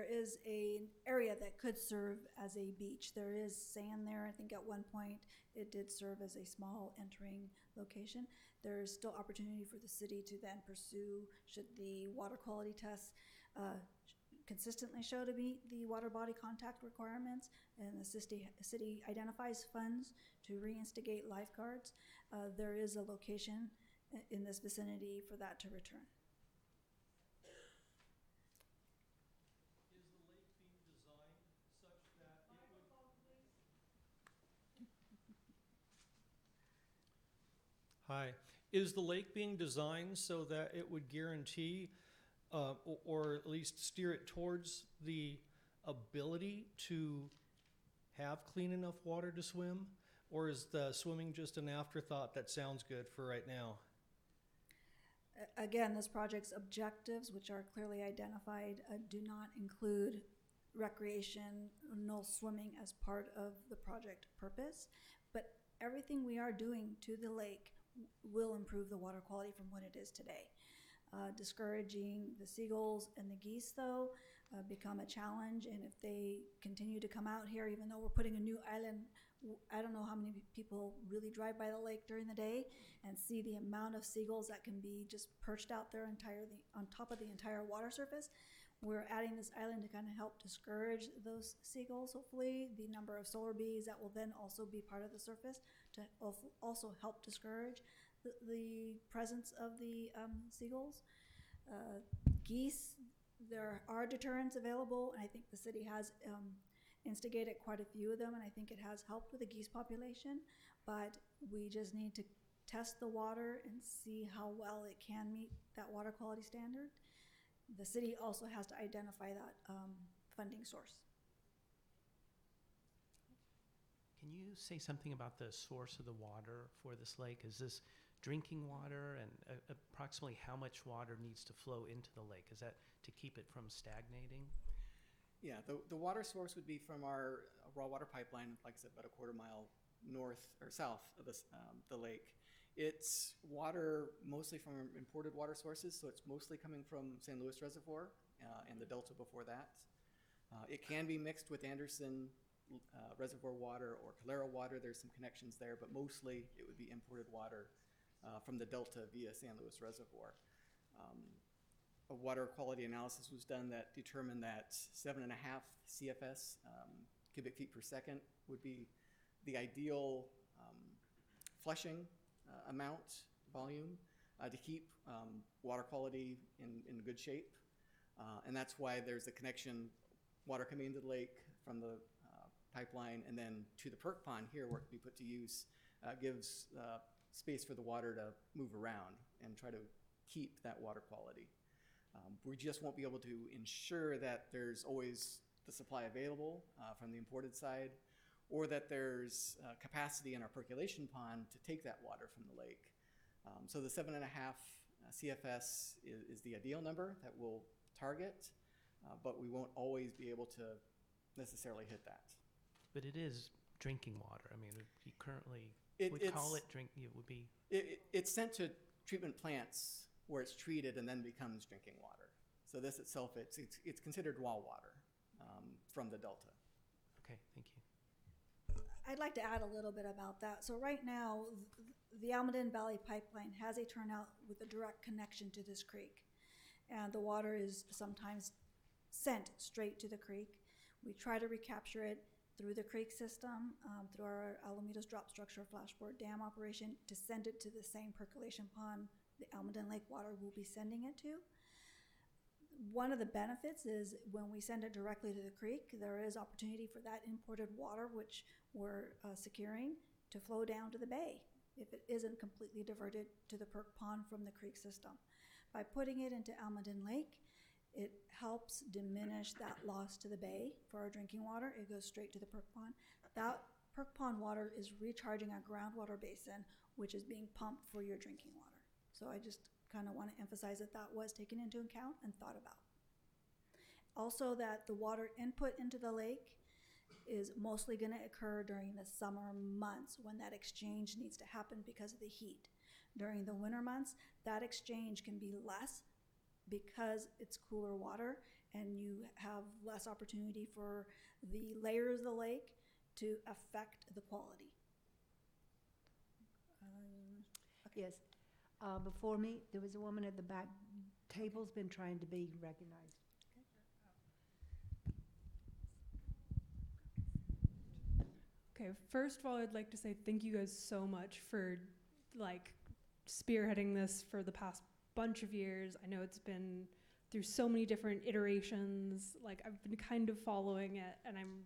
is an area that could serve as a beach. There is sand there. I think at one point it did serve as a small entering location. There's still opportunity for the city to then pursue, should the water quality tests consistently show to meet the water body contact requirements, and the city identifies funds to reinstigate lifeguards. There is a location in this vicinity for that to return. Is the lake being designed such that it would... Hi. Is the lake being designed so that it would guarantee or at least steer it towards the ability to have clean enough water to swim? Or is the swimming just an afterthought that sounds good for right now? Again, this project's objectives, which are clearly identified, do not include recreational swimming as part of the project purpose. But everything we are doing to the lake will improve the water quality from what it is today. Discouraging the seagulls and the geese, though, become a challenge, and if they continue to come out here, even though we're putting a new island, I don't know how many people really drive by the lake during the day and see the amount of seagulls that can be just perched out there entirely on top of the entire water surface. We're adding this island to kind of help discourage those seagulls, hopefully. The number of solar bees that will then also be part of the surface to also help discourage the presence of the seagulls. Geese, there are deterrents available, and I think the city has instigated quite a few of them, and I think it has helped with the geese population, but we just need to test the water and see how well it can meet that water quality standard. The city also has to identify that funding source. Can you say something about the source of the water for this lake? Is this drinking water, and approximately how much water needs to flow into the lake? Is that to keep it from stagnating? Yeah, the water source would be from our raw water pipeline, like I said, about a quarter mile north or south of the lake. It's water mostly from imported water sources, so it's mostly coming from San Luis Reservoir and the delta before that. It can be mixed with Anderson Reservoir water or Calero water. There's some connections there, but mostly it would be imported water from the delta via San Luis Reservoir. A water quality analysis was done that determined that 7.5 CFS cubic feet per second would be the ideal flushing amount, volume, to keep water quality in good shape. And that's why there's a connection, water coming into the lake from the pipeline and then to the perk pond here where it can be put to use, gives space for the water to move around and try to keep that water quality. We just won't be able to ensure that there's always the supply available from the imported side, or that there's capacity in our percolation pond to take that water from the lake. So the 7.5 CFS is the ideal number that we'll target, but we won't always be able to necessarily hit that. But it is drinking water. I mean, you currently call it drink. It would be. It's sent to treatment plants where it's treated and then becomes drinking water. So this itself, it's considered raw water from the delta. Okay, thank you. I'd like to add a little bit about that. So right now, the Almaden Valley Pipeline has a turnout with a direct connection to this creek. And the water is sometimes sent straight to the creek. We try to recapture it through the creek system, through our Alameda's drop structure flashboard dam operation, to send it to the same percolation pond the Almaden Lake water will be sending it to. One of the benefits is when we send it directly to the creek, there is opportunity for that imported water, which we're securing, to flow down to the bay if it isn't completely diverted to the perk pond from the creek system. By putting it into Almaden Lake, it helps diminish that loss to the bay for our drinking water. It goes straight to the perk pond. That perk pond water is recharging our groundwater basin, which is being pumped for your drinking water. So I just kind of want to emphasize that that was taken into account and thought about. Also, that the water input into the lake is mostly going to occur during the summer months when that exchange needs to happen because of the heat. During the winter months, that exchange can be less because it's cooler water, and you have less opportunity for the layers of the lake to affect the quality. Yes. Before me, there was a woman at the back. Table's been trying to be recognized. Okay, first of all, I'd like to say thank you guys so much for like spearheading this for the past bunch of years. I know it's been through so many different iterations. Like I've been kind of following it, and I'm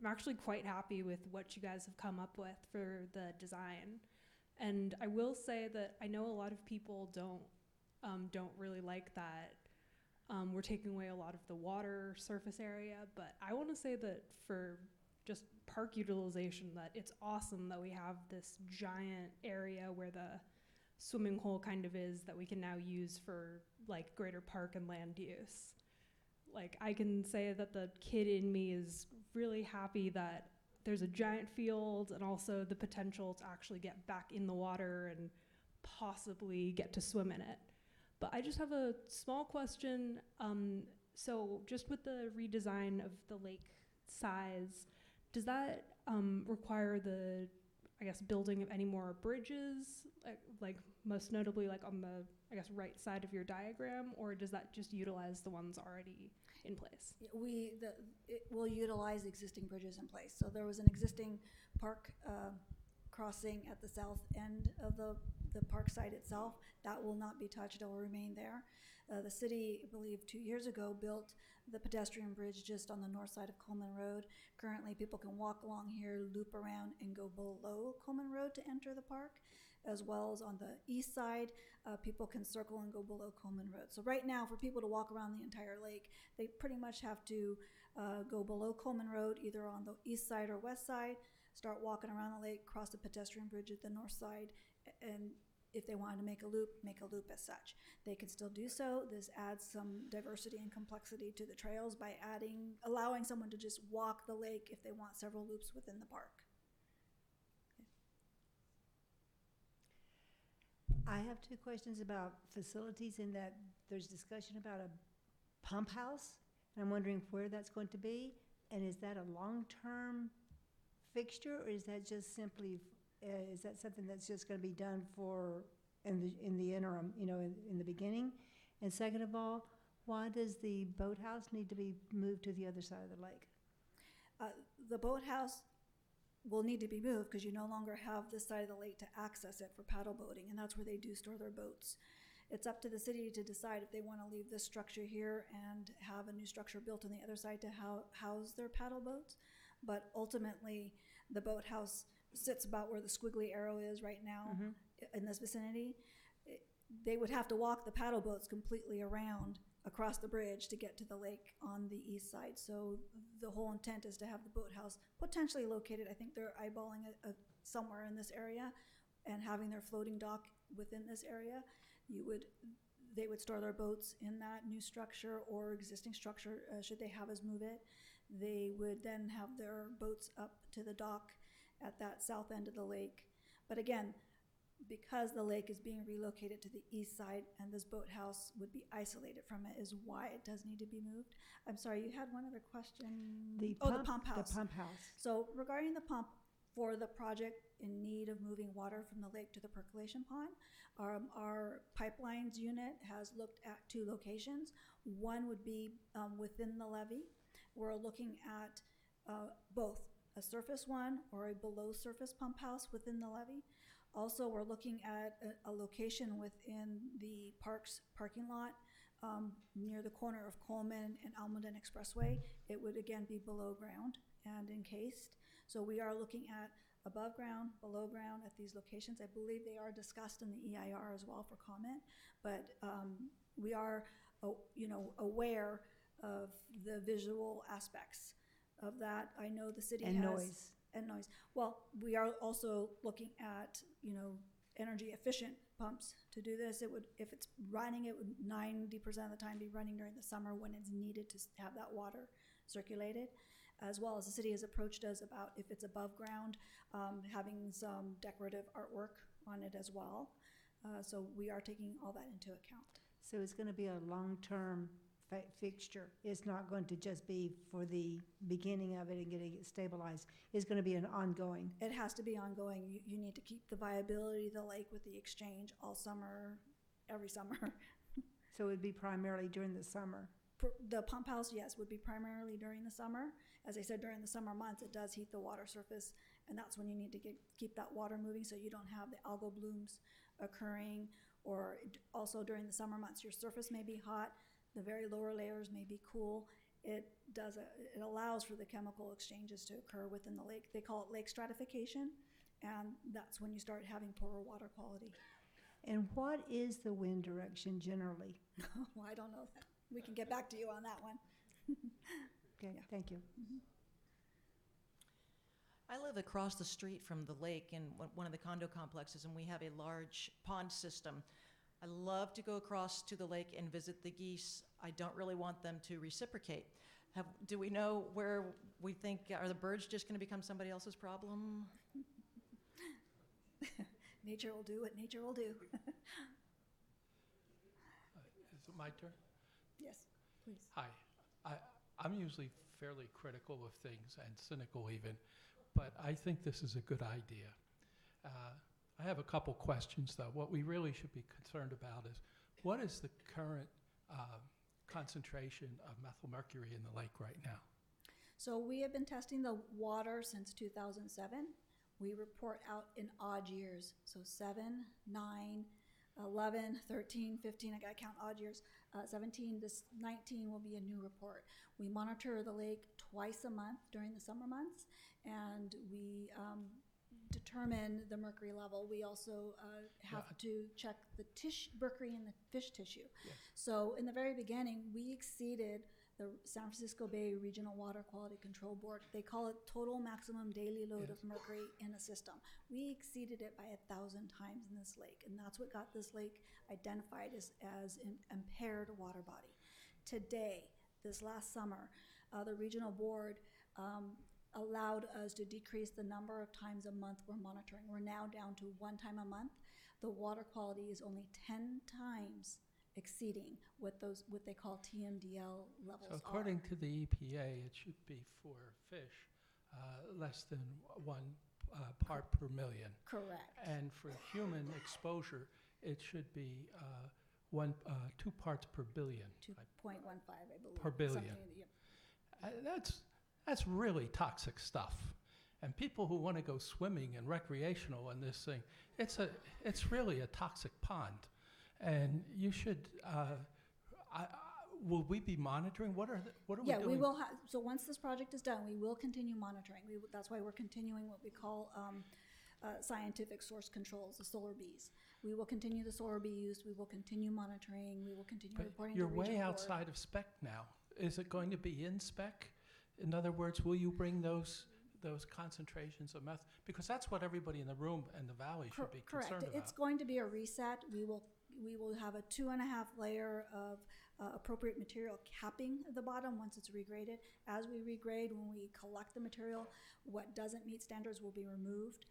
actually quite happy with what you guys have come up with for the design. And I will say that I know a lot of people don't really like that we're taking away a lot of the water surface area, but I want to say that for just park utilization, that it's awesome that we have this giant area where the swimming hole kind of is that we can now use for like greater park and land use. Like I can say that the kid in me is really happy that there's a giant field and also the potential to actually get back in the water and possibly get to swim in it. But I just have a small question. So just with the redesign of the lake size, does that require the, I guess, building of any more bridges, like most notably like on the, I guess, right side of your diagram, or does that just utilize the ones already in place? It will utilize existing bridges in place. So there was an existing park crossing at the south end of the park site itself. That will not be touched. It will remain there. The city, I believe 2 years ago, built the pedestrian bridge just on the north side of Coleman Road. Currently, people can walk along here, loop around, and go below Coleman Road to enter the park, as well as on the east side, people can circle and go below Coleman Road. So right now, for people to walk around the entire lake, they pretty much have to go below Coleman Road, either on the east side or west side, start walking around the lake, cross the pedestrian bridge at the north side, and if they wanted to make a loop as such. They can still do so. This adds some diversity and complexity to the trails by allowing someone to just walk the lake if they want several loops within the park. I have two questions about facilities in that there's discussion about a pump house, and I'm wondering where that's going to be, and is that a long-term fixture, or is that just simply, is that something that's just going to be done for in the interim, in the beginning? And second of all, why does the boathouse need to be moved to the other side of the lake? The boathouse will need to be moved because you no longer have this side of the lake to access it for paddle boating, and that's where they do store their boats. It's up to the city to decide if they want to leave this structure here and have a new structure built on the other side to house their paddle boats. But ultimately, the boathouse sits about where the squiggly arrow is right now in this vicinity. They would have to walk the paddle boats completely around across the bridge to get to the lake on the east side. So the whole intent is to have the boathouse potentially located, I think they're eyeballing it somewhere in this area, and having their floating dock within this area. They would store their boats in that new structure or existing structure, should they have us move it. They would then have their boats up to the dock at that south end of the lake. But again, because the lake is being relocated to the east side and this boathouse would be isolated from it is why it does need to be moved. I'm sorry, you had one other question? The pump house. The pump house. So regarding the pump for the project in need of moving water from the lake to the percolation pond, our pipelines unit has looked at 2 locations. One would be within the levee. We're looking at both a surface one or a below surface pump house within the levee. Also, we're looking at a location within the park's parking lot near the corner of Coleman and Almaden Expressway. It would again be below ground and encased. So we are looking at above ground, below ground at these locations. I believe they are discussed in the EIR as well for comment, but we are aware of the visual aspects of that. I know the city has noise. And noise. Well, we are also looking at, energy efficient pumps to do this. It would, if it's running, it would 90% of the time be running during the summer when it's needed to have that water circulated. As well as the city has approached us about if it's above ground, having some decorative artwork on it as well. So we are taking all that into account. So it's going to be a long-term fixture. It's not going to just be for the beginning of it and getting it stabilized. It's going to be an ongoing. It has to be ongoing. You need to keep the viability of the lake with the exchange all summer, every summer. So it would be primarily during the summer. The pump house, yes, would be primarily during the summer. As I said, during the summer months, it does heat the water surface, and that's when you need to keep that water moving so you don't have the algal blooms occurring. Or also during the summer months, your surface may be hot, the very lower layers may be cool. It allows for the chemical exchanges to occur within the lake. They call it lake stratification, and that's when you start having poorer water quality. And what is the wind direction generally? Well, I don't know that. We can get back to you on that one. Okay, Yeah. thank you. I live across the street from the lake in one of the condo complexes, and we have a large pond system. I love to go across to the lake and visit the geese. I don't really want them to reciprocate. Do we know where we think, are the birds just going to become somebody else's problem? Nature will do what nature will do. Is it my turn? Yes, please. Hi. I'm usually fairly critical of things and cynical even, but I think this is a good idea. I have a couple questions though. What we really should be concerned about is what is the current concentration of methylmercury in the lake right now? So we have been testing the water since 2007. We report out in odd years. So 7, 9, 11, 13, 15, I gotta count odd years. 17, this 19 will be a new report. We monitor the lake twice a month during the summer months, and we determine the mercury level. We also have to check the mercury in the fish tissue. Yes. So in the very beginning, we exceeded the San Francisco Bay Regional Water Quality Control Board. They call it total maximum daily load of mercury in a system. We exceeded it by 1,000 times in this lake, and that's what got this lake identified as an impaired water body. Today, this last summer, the regional board allowed us to decrease the number of times a month we're monitoring. We're now down to 1 time a month. The water quality is only 10 times exceeding what they call TMDL levels So according to the EPA, it should be for fish less than 1 part per million. Correct. And for human exposure, it should be 2 parts per billion. 2.15, I believe. Per billion. Something, yeah. That's really toxic stuff. And people who want to go swimming and recreational in this thing, it's really a toxic pond. And you should, will we be monitoring? What are we doing? Yeah, we will have, so once this project is done, we will continue monitoring. That's why we're continuing what we call scientific source controls, the solar bees. We will continue the solar bee use, we will continue monitoring, we will continue reporting to You're the regional way board. outside of spec now. Is it going to be in spec? In other words, will you bring those concentrations of meth? Because that's what everybody in the room and the valley should be concerned Correct. about. It's going to be a reset. We will have a 2.5 layer of appropriate material capping the bottom once it's regraded. As we regrade, when we collect the material, what doesn't meet standards will be removed.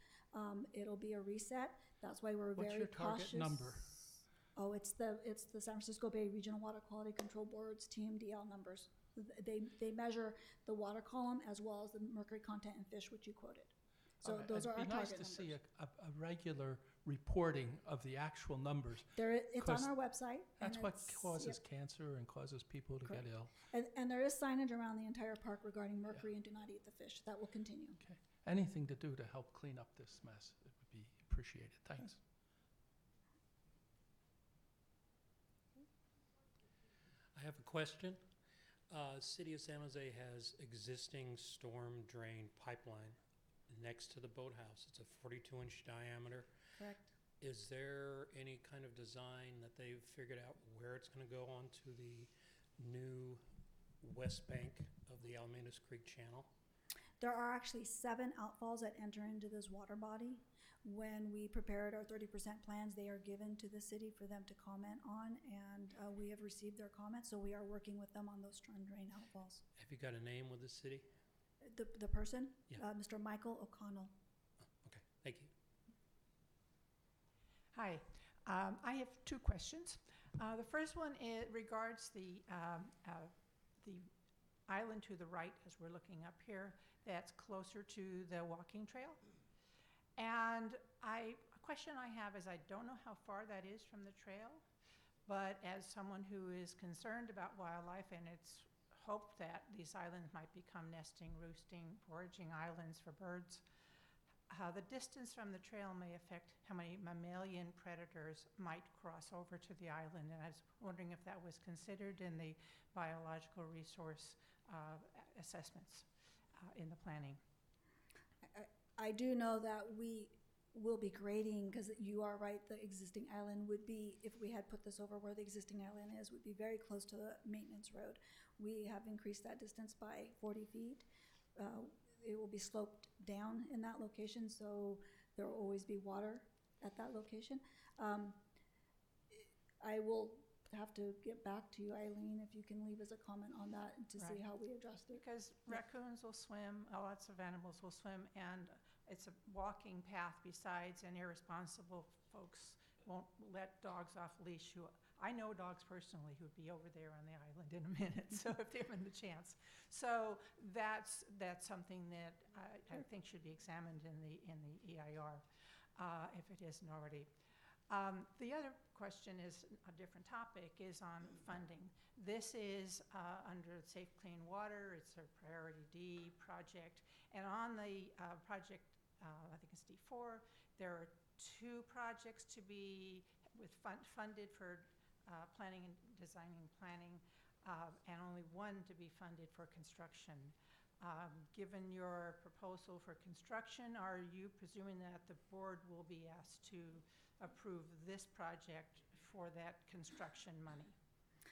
It'll be a reset. That's why we're very cautious. What's your target number? Oh, it's the San Francisco Bay Regional Water Quality Control Board's TMDL numbers. They measure the water column as well as the mercury content in fish, which you quoted. So those are our target numbers. It'd be nice to see a regular reporting of the actual numbers. It's on our website. That's what causes cancer and causes people to get ill. And there is signage around the entire park regarding mercury and do not eat the fish. That will continue. Okay. Anything to do to help clean up this mess, it would be appreciated. Thanks. I have a question. City of San Jose has existing storm drain pipeline next to the boathouse. It's a 42-inch diameter. Correct. Is there any kind of design that they've figured out where it's going to go onto the new west bank of the Almaden Creek Channel? There are actually 7 outfalls that enter into this water body. When we prepared our 30% plans, they are given to the city for them to comment on, and we have received their comments, so we are working with them on those storm drain outfalls. Have you got a name with the city? The person? Yeah. Mr. Michael O'Connell. Okay, thank you. Hi, I have 2 questions. The first one regards the island to the right as we're looking up here that's closer to the walking trail. And a question I have is I don't know how far that is from the trail, but as someone who is concerned about wildlife and it's hoped that these islands might become nesting, roosting, foraging islands for birds, the distance from the trail may affect how many mammalian predators might cross over to the island. And I was wondering if that was considered in the biological resource assessments in the planning. I do know that we will be grading, because you are right, the existing island would be, if we had put this over where the existing island is, would be very close to the maintenance road. We have increased that distance by 40 feet. It will be sloped down in that location, so there will always be water at that location. I will have to get back to you, Eileen, if you can leave us a comment on that to see how we address it. Because raccoons will swim, lots of animals will swim, and it's a walking path besides, and irresponsible folks won't let dogs off leash. I know dogs personally who'd be over there on the island in a minute, so if given the chance. So that's something that I think should be examined in the EIR, if it isn't already. The other question is a different topic, is on funding. This is under Safe Clean Water. It's a priority D project. And on the project, I think it's D4, there are 2 projects to be funded for planning and designing planning, and only 1 to be funded for construction. Given your proposal for construction, are you presuming that the board will be asked to approve this project for that construction money?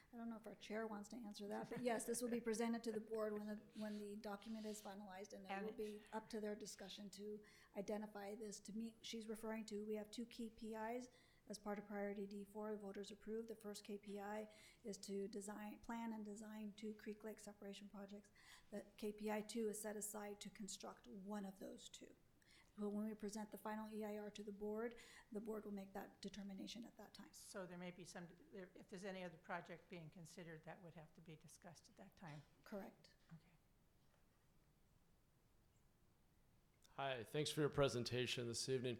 I don't know if our chair wants to answer that, but yes, this will be presented to the board when the document is finalized, and it will be up to their discussion to identify this. To me, she's referring to, we have 2 KPIs as part of priority D4, voters approved. The first KPI is to plan and design 2 Creek Lake separation projects. The KPI 2 is set aside to construct one of those 2. But when we present the final EIR to the board will make that determination at that time. So there may be if there's any other project being considered, that would have to be discussed at that time. Correct. Okay. Hi, thanks for your presentation this evening.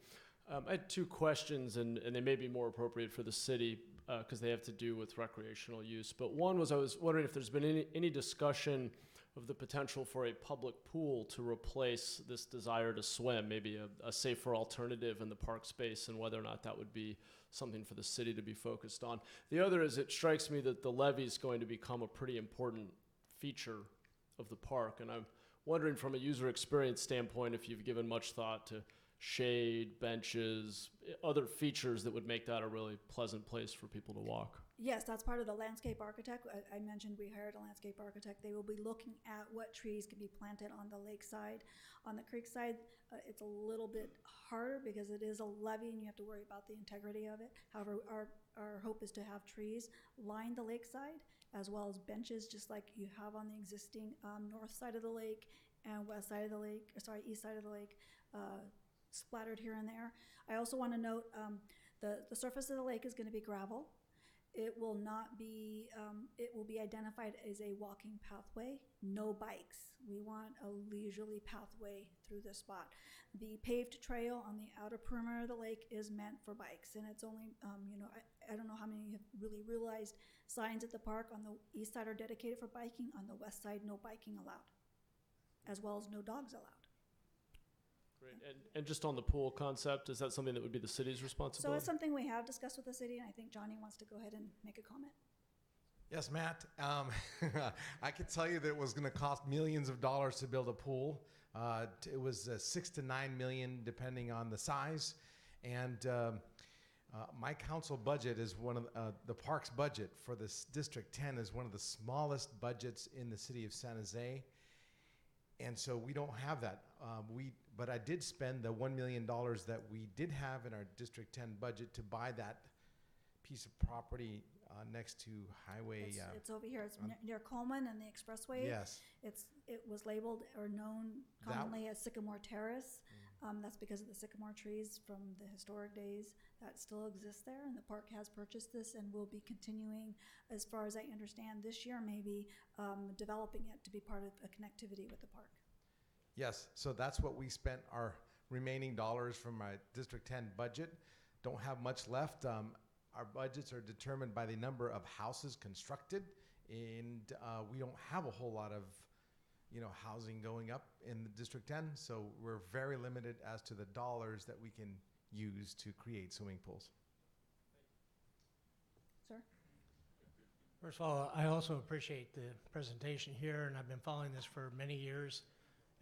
I had 2 questions, and they may be more appropriate for the city because they have to do with recreational use. But one was, I was wondering if there's been any discussion of the potential for a public pool to replace this desire to swim, maybe a safer alternative in the park space, and whether or not that would be something for the city to be focused on. The other is, it strikes me that the levee is going to become a pretty important feature of the park, and I'm wondering from a user experience standpoint if you've given much thought to shade, benches, other features that would make that a really pleasant place for people to walk. Yes, that's part of the landscape architect. I mentioned we hired a landscape architect. They will be looking at what trees can be planted on the lake side. On the creek side, it's a little bit harder because it is a levee and you have to worry about the integrity of it. However, our hope is to have trees line the lake side as well as benches, just like you have on the existing north side of the lake and east side of the lake, splattered here and there. I also want to note the surface of the lake is going to be gravel. It will not be, it will be identified as a walking pathway, no bikes. We want a leisurely pathway through this spot. The paved trail on the outer perimeter of the lake is meant for bikes, and it's only, I don't know how many have really realized signs at the park on the east side are dedicated for biking, on the west side, no biking allowed, as well as no dogs allowed. Great. And just on the pool concept, is that something that would be the city's responsibility? So it's something we have discussed with the city, and I think Johnny wants to go ahead and make a comment. Yes, Matt. I could tell you that it was going to cost millions of dollars to build a pool. It was $6 to $9 million, depending on the size. And my council budget is one of the parks budget for this District 10 is one of the smallest budgets in the city of San Jose. And so we don't have that. But I did spend the $1 million that we did have in our District 10 budget to buy that piece of property next to Highway. It's over here. It's near Coleman and the expressway. Yes. It was labeled or known commonly as Sycamore Terrace. That's because of the sycamore trees from the historic days that still exist there, and the park has purchased this and will be continuing, as far as I understand, this year maybe, developing it to be part of a connectivity with the park. Yes, so that's what we spent our remaining dollars from my District 10 budget. Don't have much left. Our budgets are determined by the number of houses constructed, and we don't have a whole lot of housing going up in the District 10, so we're very limited as to the dollars that we can use to create swimming pools. Sir? First of all, I also appreciate the presentation here, and I've been following this for many years.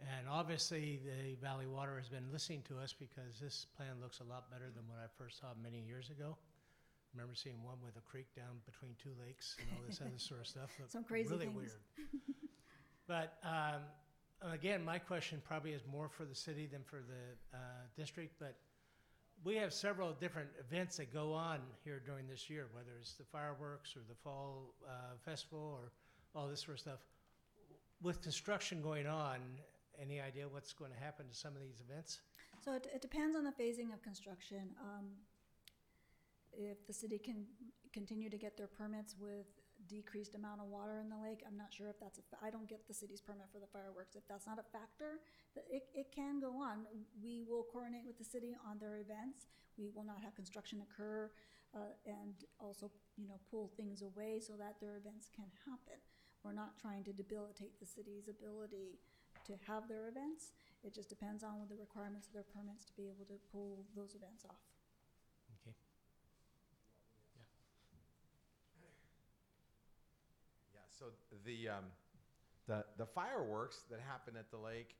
And obviously, the Valley Water has been listening to us because this plan looks a lot better than what I first saw many years ago. I remember seeing one with a creek down between two lakes and all this other sort of stuff. Some crazy really things. Weird. But again, my question probably is more for the city than for the district, but we have several different events that go on here during this year, whether it's the fireworks or the fall festival or all this sort of stuff. With construction going on, any idea what's going to happen to some of these events? So it depends on the phasing of construction. If the city can continue to get their permits with decreased amount of water in the lake, I'm not sure if that's I don't get the city's permit for the fireworks. If that's not a factor, it can go on. We will coordinate with the city on their events. We will not have construction occur and also pull things away so that their events can happen. We're not trying to debilitate the city's ability to have their events. It just depends on the requirements of their permits to be able to pull those events off. Okay. Yeah, so the fireworks that happen at the lake,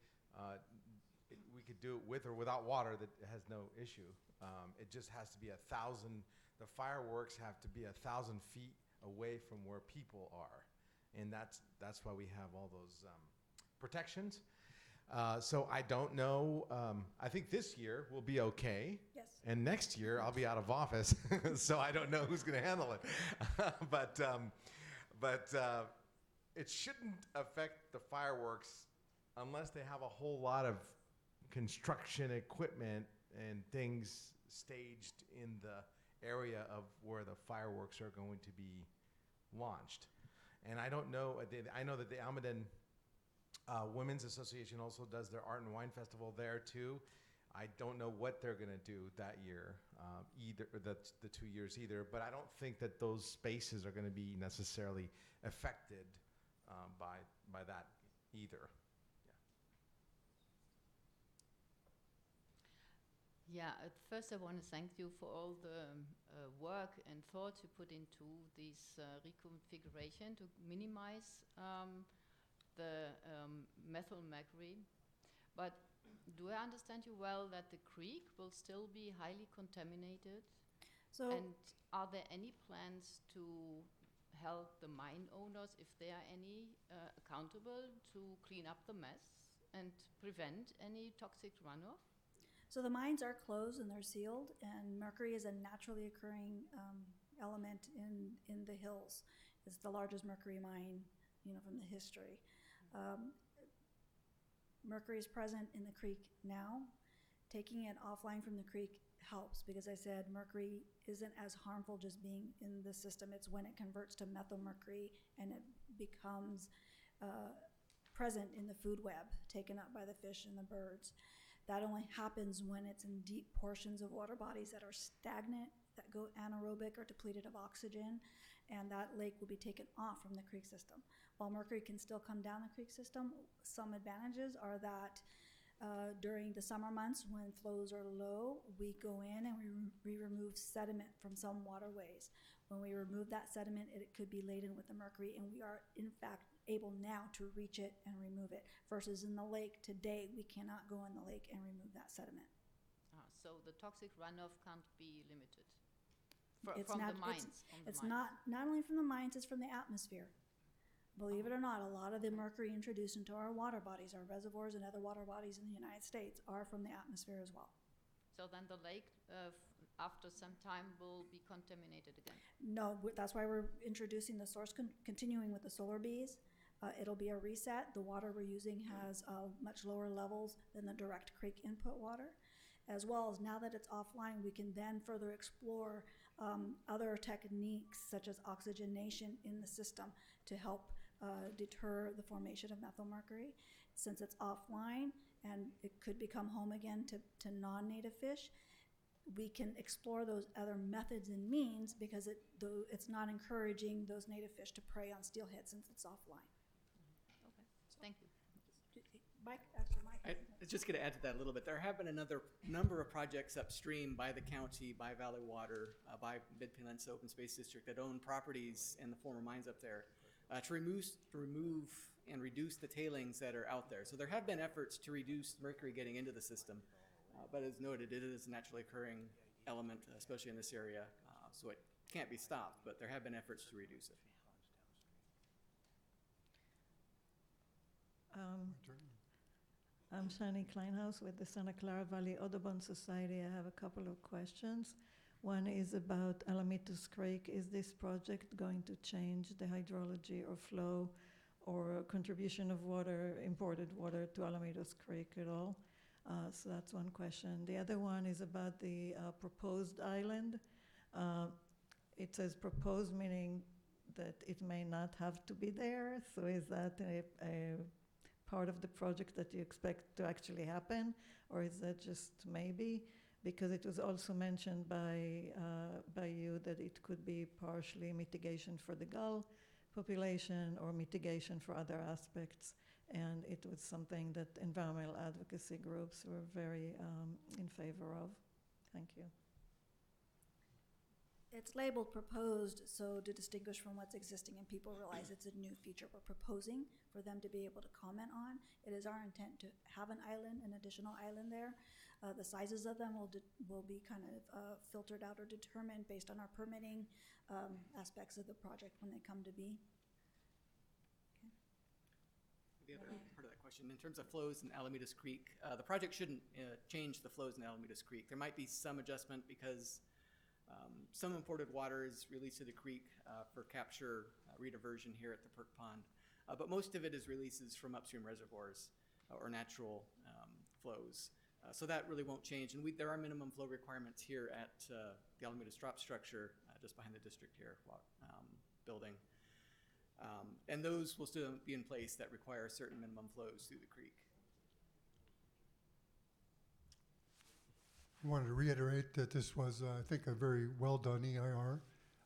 we could do it with or without water. That has no issue. It just has to be 1,000. The fireworks have to be 1,000 feet away from where people are, and that's why we have all those protections. So I don't know. I think this year will be okay. Yes. And next year I'll be out of office, so I don't know who's going to handle it. But it shouldn't affect the fireworks unless they have a whole lot of construction equipment and things staged in the area of where the fireworks are going to be launched. And I don't know. I know that the Almaden Women's Association also does their Art and Wine Festival there too. I don't know what they're going to do that year, either the 2 years either. But I don't think that those spaces are going to be necessarily affected by that either. Yeah, at first I want to thank you for all the work and thought you put into this reconfiguration to minimize the methyl mercury. But do I understand you well that the creek will still be highly contaminated? So, and are there any plans to help the mine owners, if there are any, accountable to clean up the mess and prevent any toxic runoff? So the mines are closed and they're sealed, and mercury is a naturally occurring element in the hills. It's the largest mercury mine, from the history. Mercury is present in the creek now. Taking it offline from the creek helps because I said mercury isn't as harmful just being in the system. It's when it converts to methyl mercury and it becomes present in the food web, taken up by the fish and the birds. That only happens when it's in deep portions of water bodies that are stagnant, that go anaerobic or depleted of oxygen, and that lake will be taken off from the creek system. While mercury can still come down the creek system, some advantages are that during the summer months when flows are low, we go in and we remove sediment from some waterways. When we remove that sediment, it could be laden with the mercury, and we are in fact able now to reach it and remove it. Versus in the lake today, we cannot go in the lake and remove that sediment. So the toxic runoff can't be limited It's from not, the mines? It's not only from the mines, it's from the atmosphere. Believe it or not, a lot of the mercury introduced into our water bodies, our reservoirs and other water bodies in the United States are from the atmosphere as well. So then the lake, after some time, will be contaminated again? No, that's why we're introducing the source, continuing with the solar bees. It'll be a reset. The water we're using has much lower levels than the direct creek input water. As well as now that it's offline, we can then further explore other techniques such as oxygenation in the system to help deter the formation of methylmercury. Since it's offline and it could become home again to non-native fish, we can explore those other methods and means because it's not encouraging those native fish to prey on steelhead since it's offline. Okay, thank you. Mike, actually, Mike. I was just going to add to that a little bit. There have been another number of projects upstream by the county, by Valley Water, by Mid-Peninsula Open Space District that own properties and the former mines up there to remove and reduce the tailings that are out there. So there have been efforts to reduce mercury getting into the system, but as noted, it is a naturally occurring element, especially in this area, so it can't be stopped, but there have been efforts to reduce it. I'm Shani Kleinhaus with the Santa Clara Valley Audubon Society. I have a couple of questions. One is about Alamitos Creek. Is this project going to change the hydrology or flow or contribution of water, imported water to Alamitos Creek at all? So that's one question. The other one is about the proposed island. It says proposed, meaning that it may not have to be there. So is that a part of the project that you expect to actually happen, or is that just maybe? Because it was also mentioned by you that it could be partially mitigation for the gull population or mitigation for other aspects, and it was something that environmental advocacy groups were very in favor of. Thank you. It's labeled proposed, so to distinguish from what's existing and people realize it's a new feature we're proposing for them to be able to comment on. It is our intent to have an additional island there. The sizes of them will be kind of filtered out or determined based on our permitting aspects of the project when they come to be. Okay. The other part of that question, in terms of flows in Alamitos Creek, the project shouldn't change the flows in Alamitos Creek. There might be some adjustment because some imported water is released to the creek for capture rediversion here at the Perk Pond, but most of it is releases from upstream reservoirs or natural flows. So that really won't change, and there are minimum flow requirements here at the Alamitos drop structure just behind the district here building, and those will still be in place that require certain minimum flows through the creek. I wanted to reiterate that this was, I think, a very well-done EIR.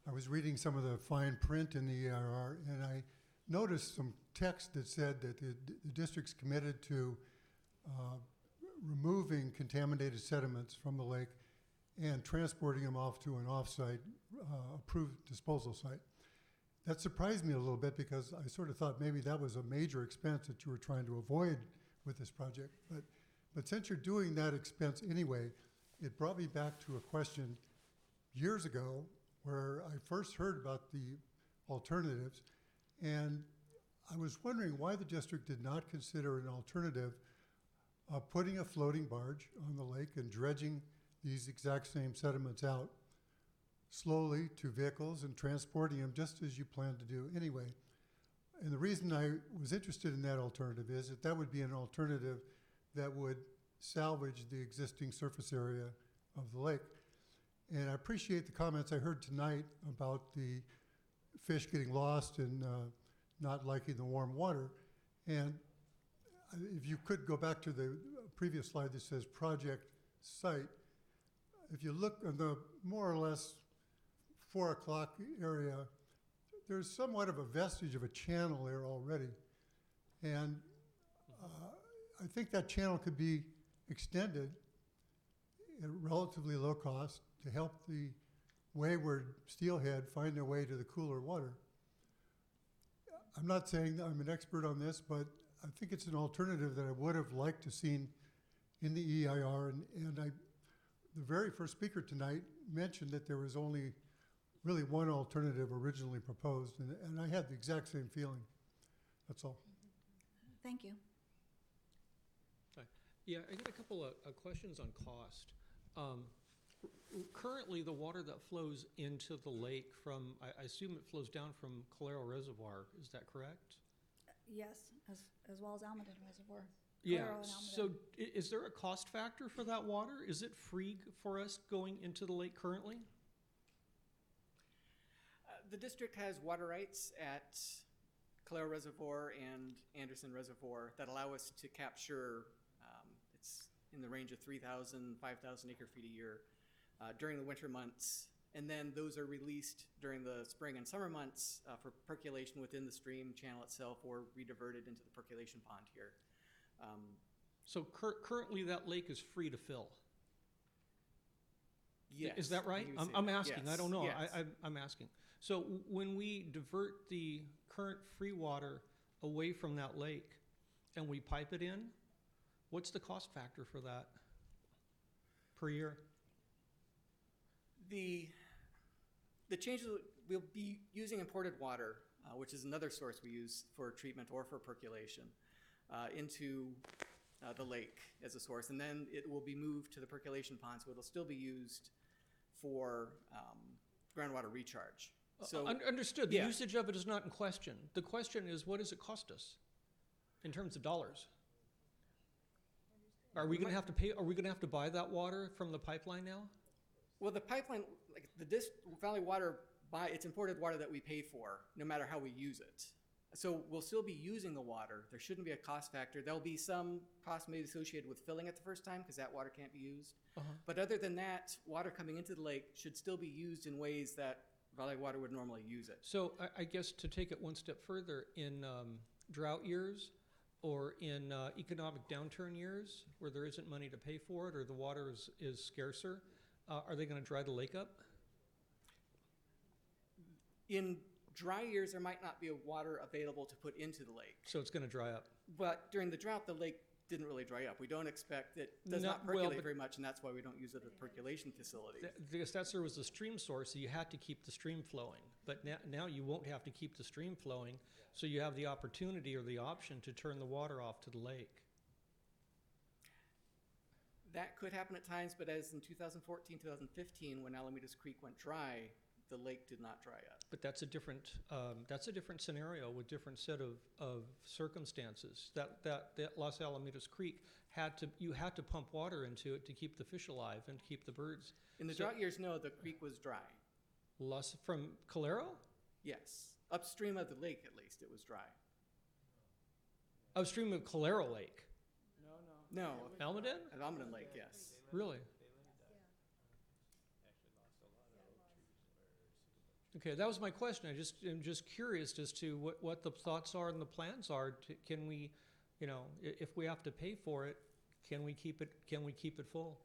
I was reading some of the fine print in the EIR, and I noticed some text that said that the district's committed to removing contaminated sediments from the lake and transporting them off to an off-site approved disposal site. That surprised me a little bit because I sort of thought maybe that was a major expense that you were trying to avoid with this project. But since you're doing that expense anyway, it brought me back to a question years ago where I first heard about the alternatives, and I was wondering why the district did not consider an alternative of putting a floating barge on the lake and dredging these exact same sediments out slowly to vehicles and transporting them just as you plan to do anyway. And the reason I was interested in that alternative is that that would be an alternative that would salvage the existing surface area of the lake. And I appreciate the comments I heard tonight about the fish getting lost and not liking the warm water. And if you could go back to the previous slide that says project site, if you look on the more or less 4 o'clock area, there's somewhat of a vestige of a channel there already. And I think that channel could be extended at relatively low cost to help the wayward steelhead find their way to the cooler water. I'm not saying that I'm an expert on this, but I think it's an alternative that I would have liked to seen in the EIR. And the very first speaker tonight mentioned that there was only really one alternative originally proposed, and I had the exact same feeling. That's all. Thank you. Yeah, I got a couple of questions on cost. Currently, the water that flows into the lake from, I assume it flows down from Calero Reservoir, is that correct? Yes, as well as Almaden Reservoir. Yeah, Colorado and Almaden. so is there a cost factor for that water? Is it free for us going into the lake currently? The district has water rights at Calero Reservoir and Anderson Reservoir that allow us to capture, it's in the range of 3,000, 5,000 acre feet a year during the winter months. And then those are released during the spring and summer months for percolation within the stream channel itself or rediverted into the percolation pond here. So currently that lake is free to fill? Yes. Is that right? you would say I'm that. asking, I Yes, don't know, yes. I'm asking. So when we divert the current free water away from that lake and we pipe it in, what's the cost factor for that per year? The changes, we'll be using imported water, which is another source we use for treatment or for percolation, into the lake as a source. And then it will be moved to the percolation pond, so it'll still be used for groundwater recharge. So Understood. The yeah. usage of it is not in question. The question is, what does it cost us in terms of dollars? Are we going to have to pay? Are we going to have to buy that water from the pipeline now? Well, the pipeline, like the Valley Water, it's imported water that we pay for, no matter how we use it. So we'll still be using the water. There shouldn't be a cost factor. There'll be some cost maybe associated with filling it the first time because that water can't be used. But other than that, water coming into the lake should still be used in ways that Valley Water would normally use it. So I guess to take it one step further, in drought years or in economic downturn years where there isn't money to pay for it or the water is scarcer, are they going to dry the lake up? In dry years, there might not be water available to put into the lake. So it's going to dry up. But during the drought, the lake didn't really dry up. We don't expect it does not percolate very much, and that's why we don't use it at percolation facilities. Because there was a stream source, so you had to keep the stream flowing. But now you won't have to keep the stream flowing, so you have the opportunity or the option to turn the water off to the lake. That could happen at times, but as in 2014, 2015, when Alameda's Creek went dry, the lake did not dry up. But that's a different scenario with different set of circumstances. That Los Alamitos Creek you had to pump water into it to keep the fish alive and to keep the birds. In the drought years, no, the creek was dry. From Calero? Yes, upstream of the lake at least, it was dry. Upstream of Calero Lake? No. Almaden? At Almaden Lake, yes. Really? Okay, that was my question. I'm just curious as to what the thoughts are and the plans are. Can we, if we have to pay for it, can we keep it full?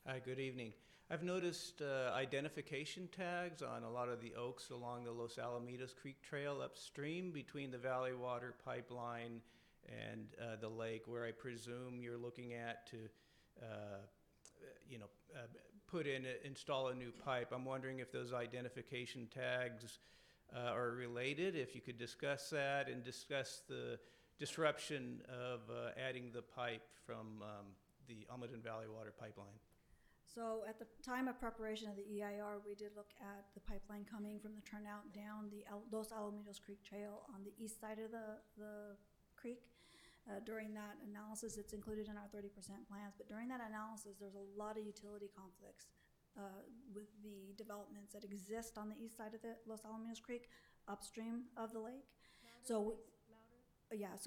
Hi, good evening. I've noticed identification tags on a lot of the oaks along the Los Alamitos Creek Trail upstream between the Valley Water Pipeline and the lake, where I presume you're looking at to install a new pipe. I'm wondering if those identification tags are related, if you could discuss that and discuss the disruption of adding the pipe from the Almaden Valley Water Pipeline. So at the time of preparation of the EIR, we did look at the pipeline coming from the turnout down the Los Alamitos Creek Trail on the east side of the creek. During that analysis, it's included in our 30% plans, but during that analysis, there's a lot of utility conflicts with the developments that exist on the east side of the Los Alamitos Creek, upstream of the lake. So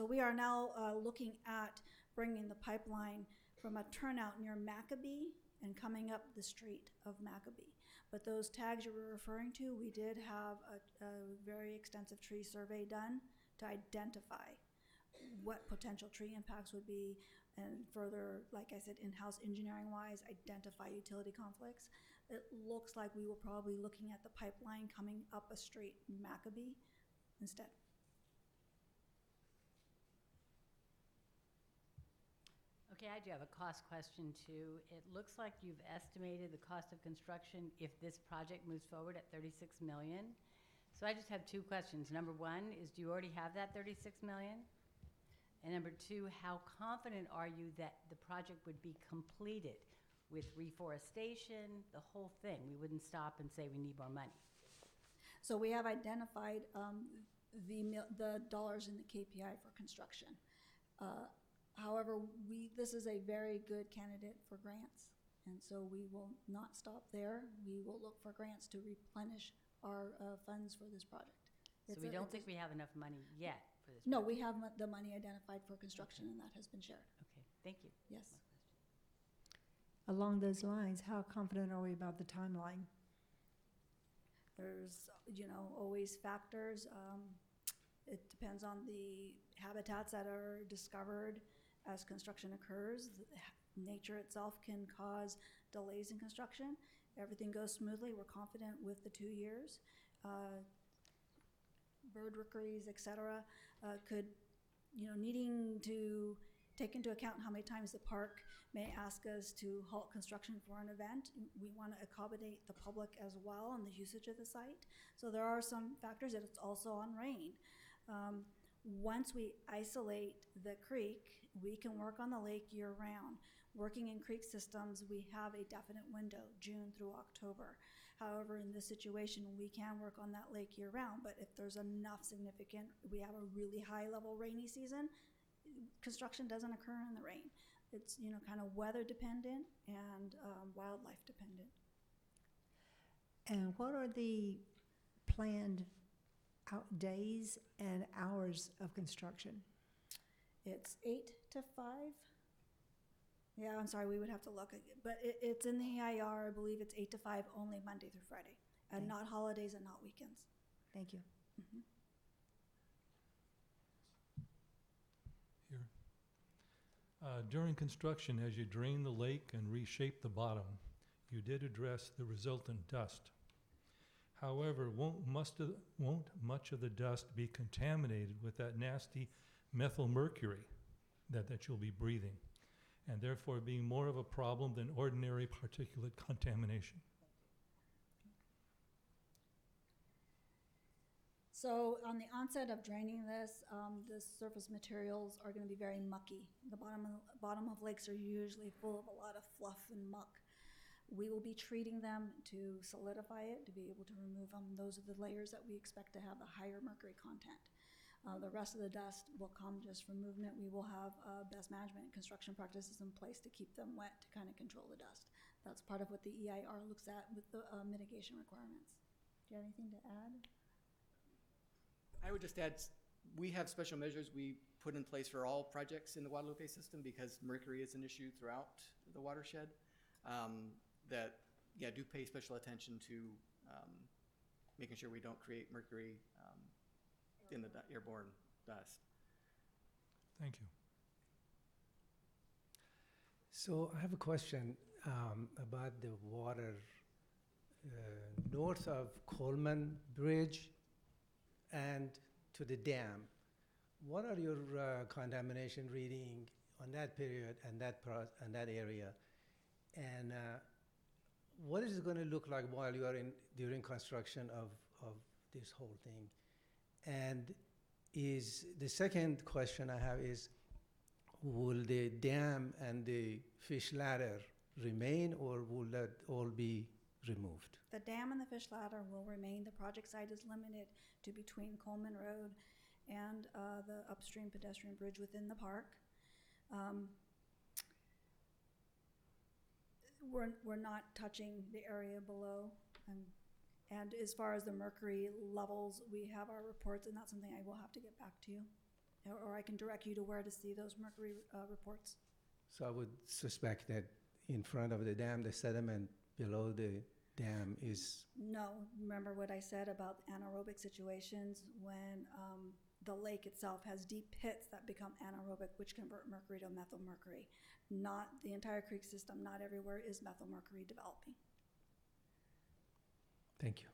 we are now looking at bringing the pipeline from a turnout near Maccabee and coming up the street of Maccabee. But those tags you were referring to, we did have a very extensive tree survey done to identify what potential tree impacts would be, and further, like I said, in-house engineering-wise, identify utility conflicts. It looks like we will probably be looking at the pipeline coming up a street in Maccabee instead. Okay, I do have a cost question too. It looks like you've estimated the cost of construction if this project moves forward at $36 million. So I just have two questions. Number one is, do you already have that $36 million? And number two, how confident are you that the project would be completed with reforestation, the whole thing? We wouldn't stop and say we need more money. So we have identified the dollars in the KPI for construction. However, this is a very good candidate for grants, and so we will not stop there. We will look for grants to replenish our funds for this project. So we don't think we have enough money yet for this? No, project? we have the money identified for construction, and that has been shared. Okay, thank you. Yes. Along those lines, how confident are we about the timeline? There's, always factors. It depends on the habitats that are discovered as construction occurs. Nature itself can cause delays in construction. Everything goes smoothly. We're confident with the 2 years. Bird rookeries, et cetera, could, needing to take into account how many times the park may ask us to halt construction for an event. We want to accommodate the public as well and the usage of the site. So there are some factors, and it's also on rain. Once we isolate the creek, we can work on the lake year-round. Working in creek systems, we have a definite window, June through October. However, in this situation, we can work on that lake year-round, but if there's enough significant, we have a really high-level rainy season, construction doesn't occur in the rain. It's, kind of weather dependent and wildlife dependent. And what are the planned days and hours of construction? It's 8 to 5. Yeah, I'm sorry, we would have to look at it, but it's in the EIR. I believe it's 8 to 5 only Monday through Friday, and not holidays and not weekends. Thank you. Mhm. Here. During construction, as you drain the lake and reshape the bottom, you did address the resultant dust. However, won't much of the dust be contaminated with that nasty methyl mercury that you'll be breathing, and therefore being more of a problem than ordinary particulate contamination? So on the onset of draining this, the surface materials are going to be very mucky. The bottom of lakes are usually full of a lot of fluff and muck. We will be treating them to solidify it, to be able to remove them. Those are the layers that we expect to have the higher mercury content. The rest of the dust will come just from movement. We will have best management and construction practices in place to keep them wet to kind of control the dust. That's part of what the EIR looks at with the mitigation requirements. Do you have anything to add? I would just add, we have special measures we put in place for all projects in the Guadalupe system because mercury is an issue throughout the watershed. That do pay special attention to making sure we don't create mercury in the airborne dust. Thank you. So I have a question about the water north of Coleman Bridge and to the dam. What are your contamination reading on that period and that area? And what is it going to look like while you are during construction of this whole thing? And the second question I have is, will the dam and the fish ladder remain, or will that all be removed? The dam and the fish ladder will remain. The project site is limited to between Coleman Road and the upstream pedestrian bridge within the park. We're not touching the area below. And as far as the mercury levels, we have our reports, and that's something I will have to get back to you. Or I can direct you to where to see those mercury reports. So I would suspect that in front of the dam, the sediment below the dam is... No, remember what I said about anaerobic situations when the lake itself has deep pits that become anaerobic, which convert mercury to methyl mercury. Not the entire creek system, not everywhere is methyl mercury developing. Thank you.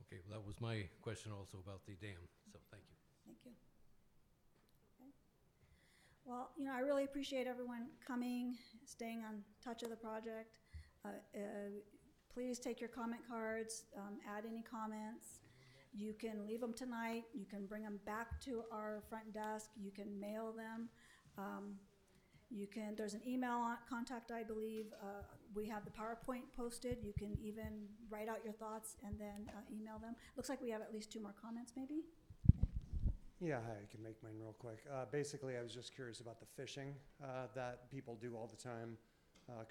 Okay, well, that was my question also about the dam, so thank you. Thank you. Okay. Well, I really appreciate everyone coming, staying on touch of the project. Please take your comment cards, add any comments. You can leave them tonight. You can bring them back to our front desk. You can mail them. There's an email contact, I believe, we have the PowerPoint posted. You can even write out your thoughts and then email them. Looks like we have at least 2 more comments, maybe? Yeah, hi, I can make mine real quick. Basically, I was just curious about the fishing that people do all the time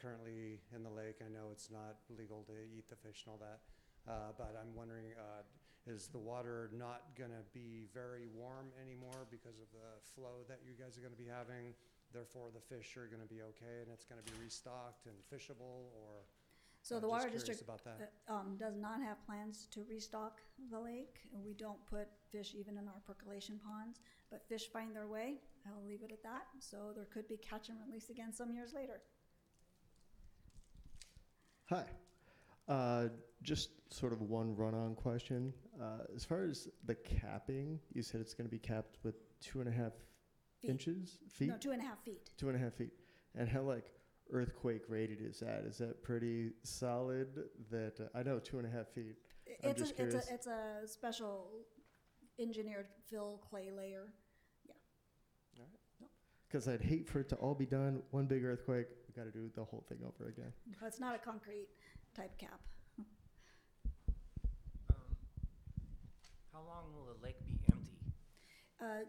currently in the lake. I know it's not legal to eat the fish and all that, but I'm wondering, is the water not going to be very warm anymore because of the flow that you guys are going to be having? Therefore, the fish are going to be okay and it's going to be restocked and fishable, or? So the just Water curious District about that. does not have plans to restock the lake. We don't put fish even in our percolation ponds, but fish find their way. I'll leave it at that. So there could be catch and release again some years later. Hi. Just sort of one run-on question. As far as the capping, you said it's going to be capped with 2.5 inches? Feet? No, 2.5 feet. 2.5 feet. And how, like, earthquake rated is that? Is that pretty solid? That I know 2.5 feet. I'm just curious. It's a special engineered fill clay layer. Yeah. All right. Because I'd hate for it to all be done, one big earthquake, we got to do the whole thing over again. But it's not a concrete type cap. How long will the lake be empty?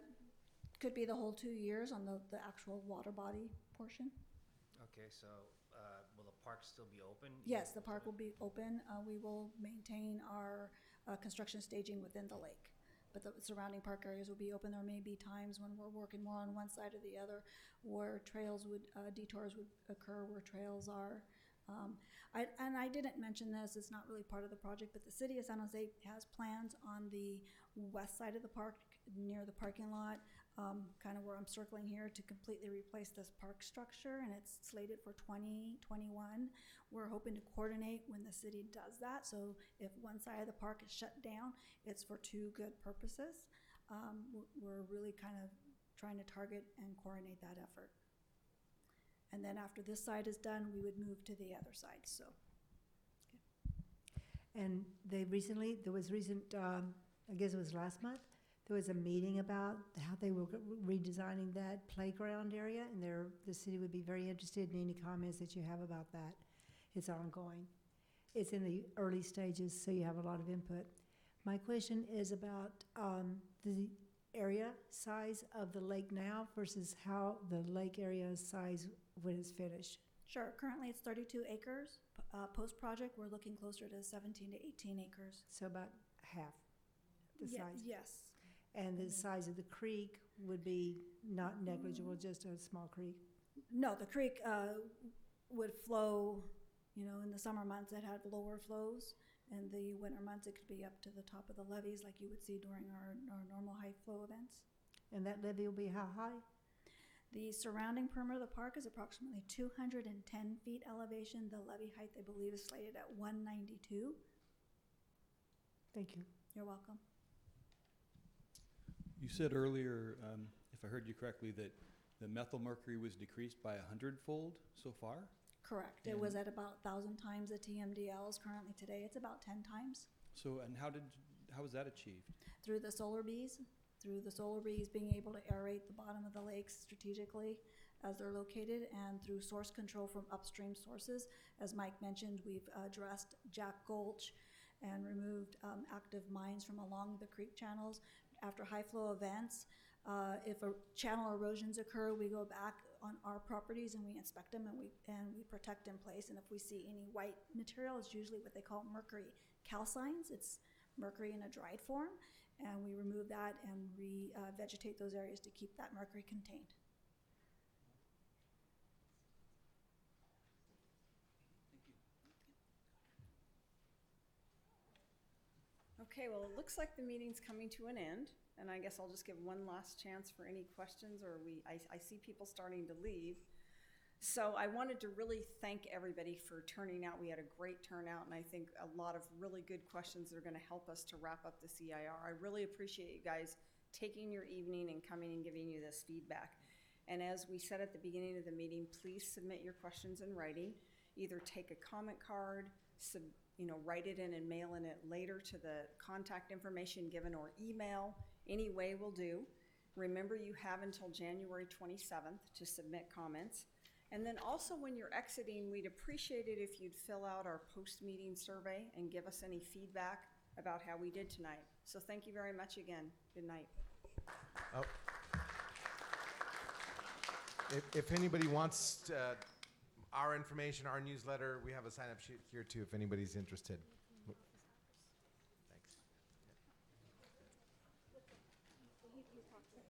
Could be the whole 2 years on the actual water body portion. Okay, so will the park still be open? Yes, the park will be open. We will maintain our construction staging within the lake, but the surrounding park areas will be open. There may be times when we're working more on one side or the other, where detours would occur where trails are. I didn't mention this, it's not really part of the project, but the city of San Jose has plans on the west side of the park near the parking lot, kind of where I'm circling here, to completely replace this park structure, and it's slated for 2021. We're hoping to coordinate when the city does that, so if one side of the park is shut down, it's for 2 good purposes. We're really kind of trying to target and coordinate that effort. And then after this side is done, we would move to the other side, so. And there was recent, I guess it was last month, there was a meeting about how they were redesigning that playground area, and the city would be very interested in any comments that you have about that. It's ongoing. It's in the early stages, so you have a lot of input. My question is about the area size of the lake now versus how the lake area size when it's finished. Sure, currently it's 32 acres. Post-project, we're looking closer to 17 to 18 acres. So about half the size? Yes. And the size of the creek would be not negligible, just a small creek? No, the creek would flow, in the summer months it had lower flows. In the winter months, it could be up to the top of the levees like you would see during our normal high flow events. And that levee will be how high? The surrounding perimeter of the park is approximately 210 feet elevation. The levee height, I believe, is slated at 192. Thank you. You're welcome. You said earlier, if I heard you correctly, that the methyl mercury was decreased by 100-fold so far? Correct. It was at about 1,000 times the TMDLs. Currently today, it's about 10 times. So, and how was that achieved? Through the solar bees. Through the solar bees being able to aerate the bottom of the lakes strategically as they're located, and through source control from upstream sources. As Mike mentioned, we've addressed Jack Gulch and removed active mines from along the creek channels. After high flow events, if channel erosions occur, we go back on our properties and we inspect them and we protect in place. And if we see any white material, it's usually what they call mercury calcines. It's mercury in a dried form, and we remove that and revegetate those areas to keep that mercury contained. Okay, well, it looks like the meeting's coming to an end, and I guess I'll just give one last chance for any questions, or I see people starting to leave. So I wanted to really thank everybody for turning out. We had a great turnout, and I think a lot of really good questions that are going to help us to wrap up this EIR. I really appreciate you guys taking your evening and coming and giving you this feedback. And as we said at the beginning of the meeting, please submit your questions in writing. Either take a comment card, write it in and mail in it later to the contact information given, or email. Any way will do. Remember, you have until January 27th to submit comments. And then also when you're exiting, we'd appreciate it if you'd fill out our post-meeting survey and give us any feedback about how we did tonight. So thank you very much again. Good night. Oh. If anybody wants our information, our newsletter, we have a sign-up sheet here too if anybody's interested.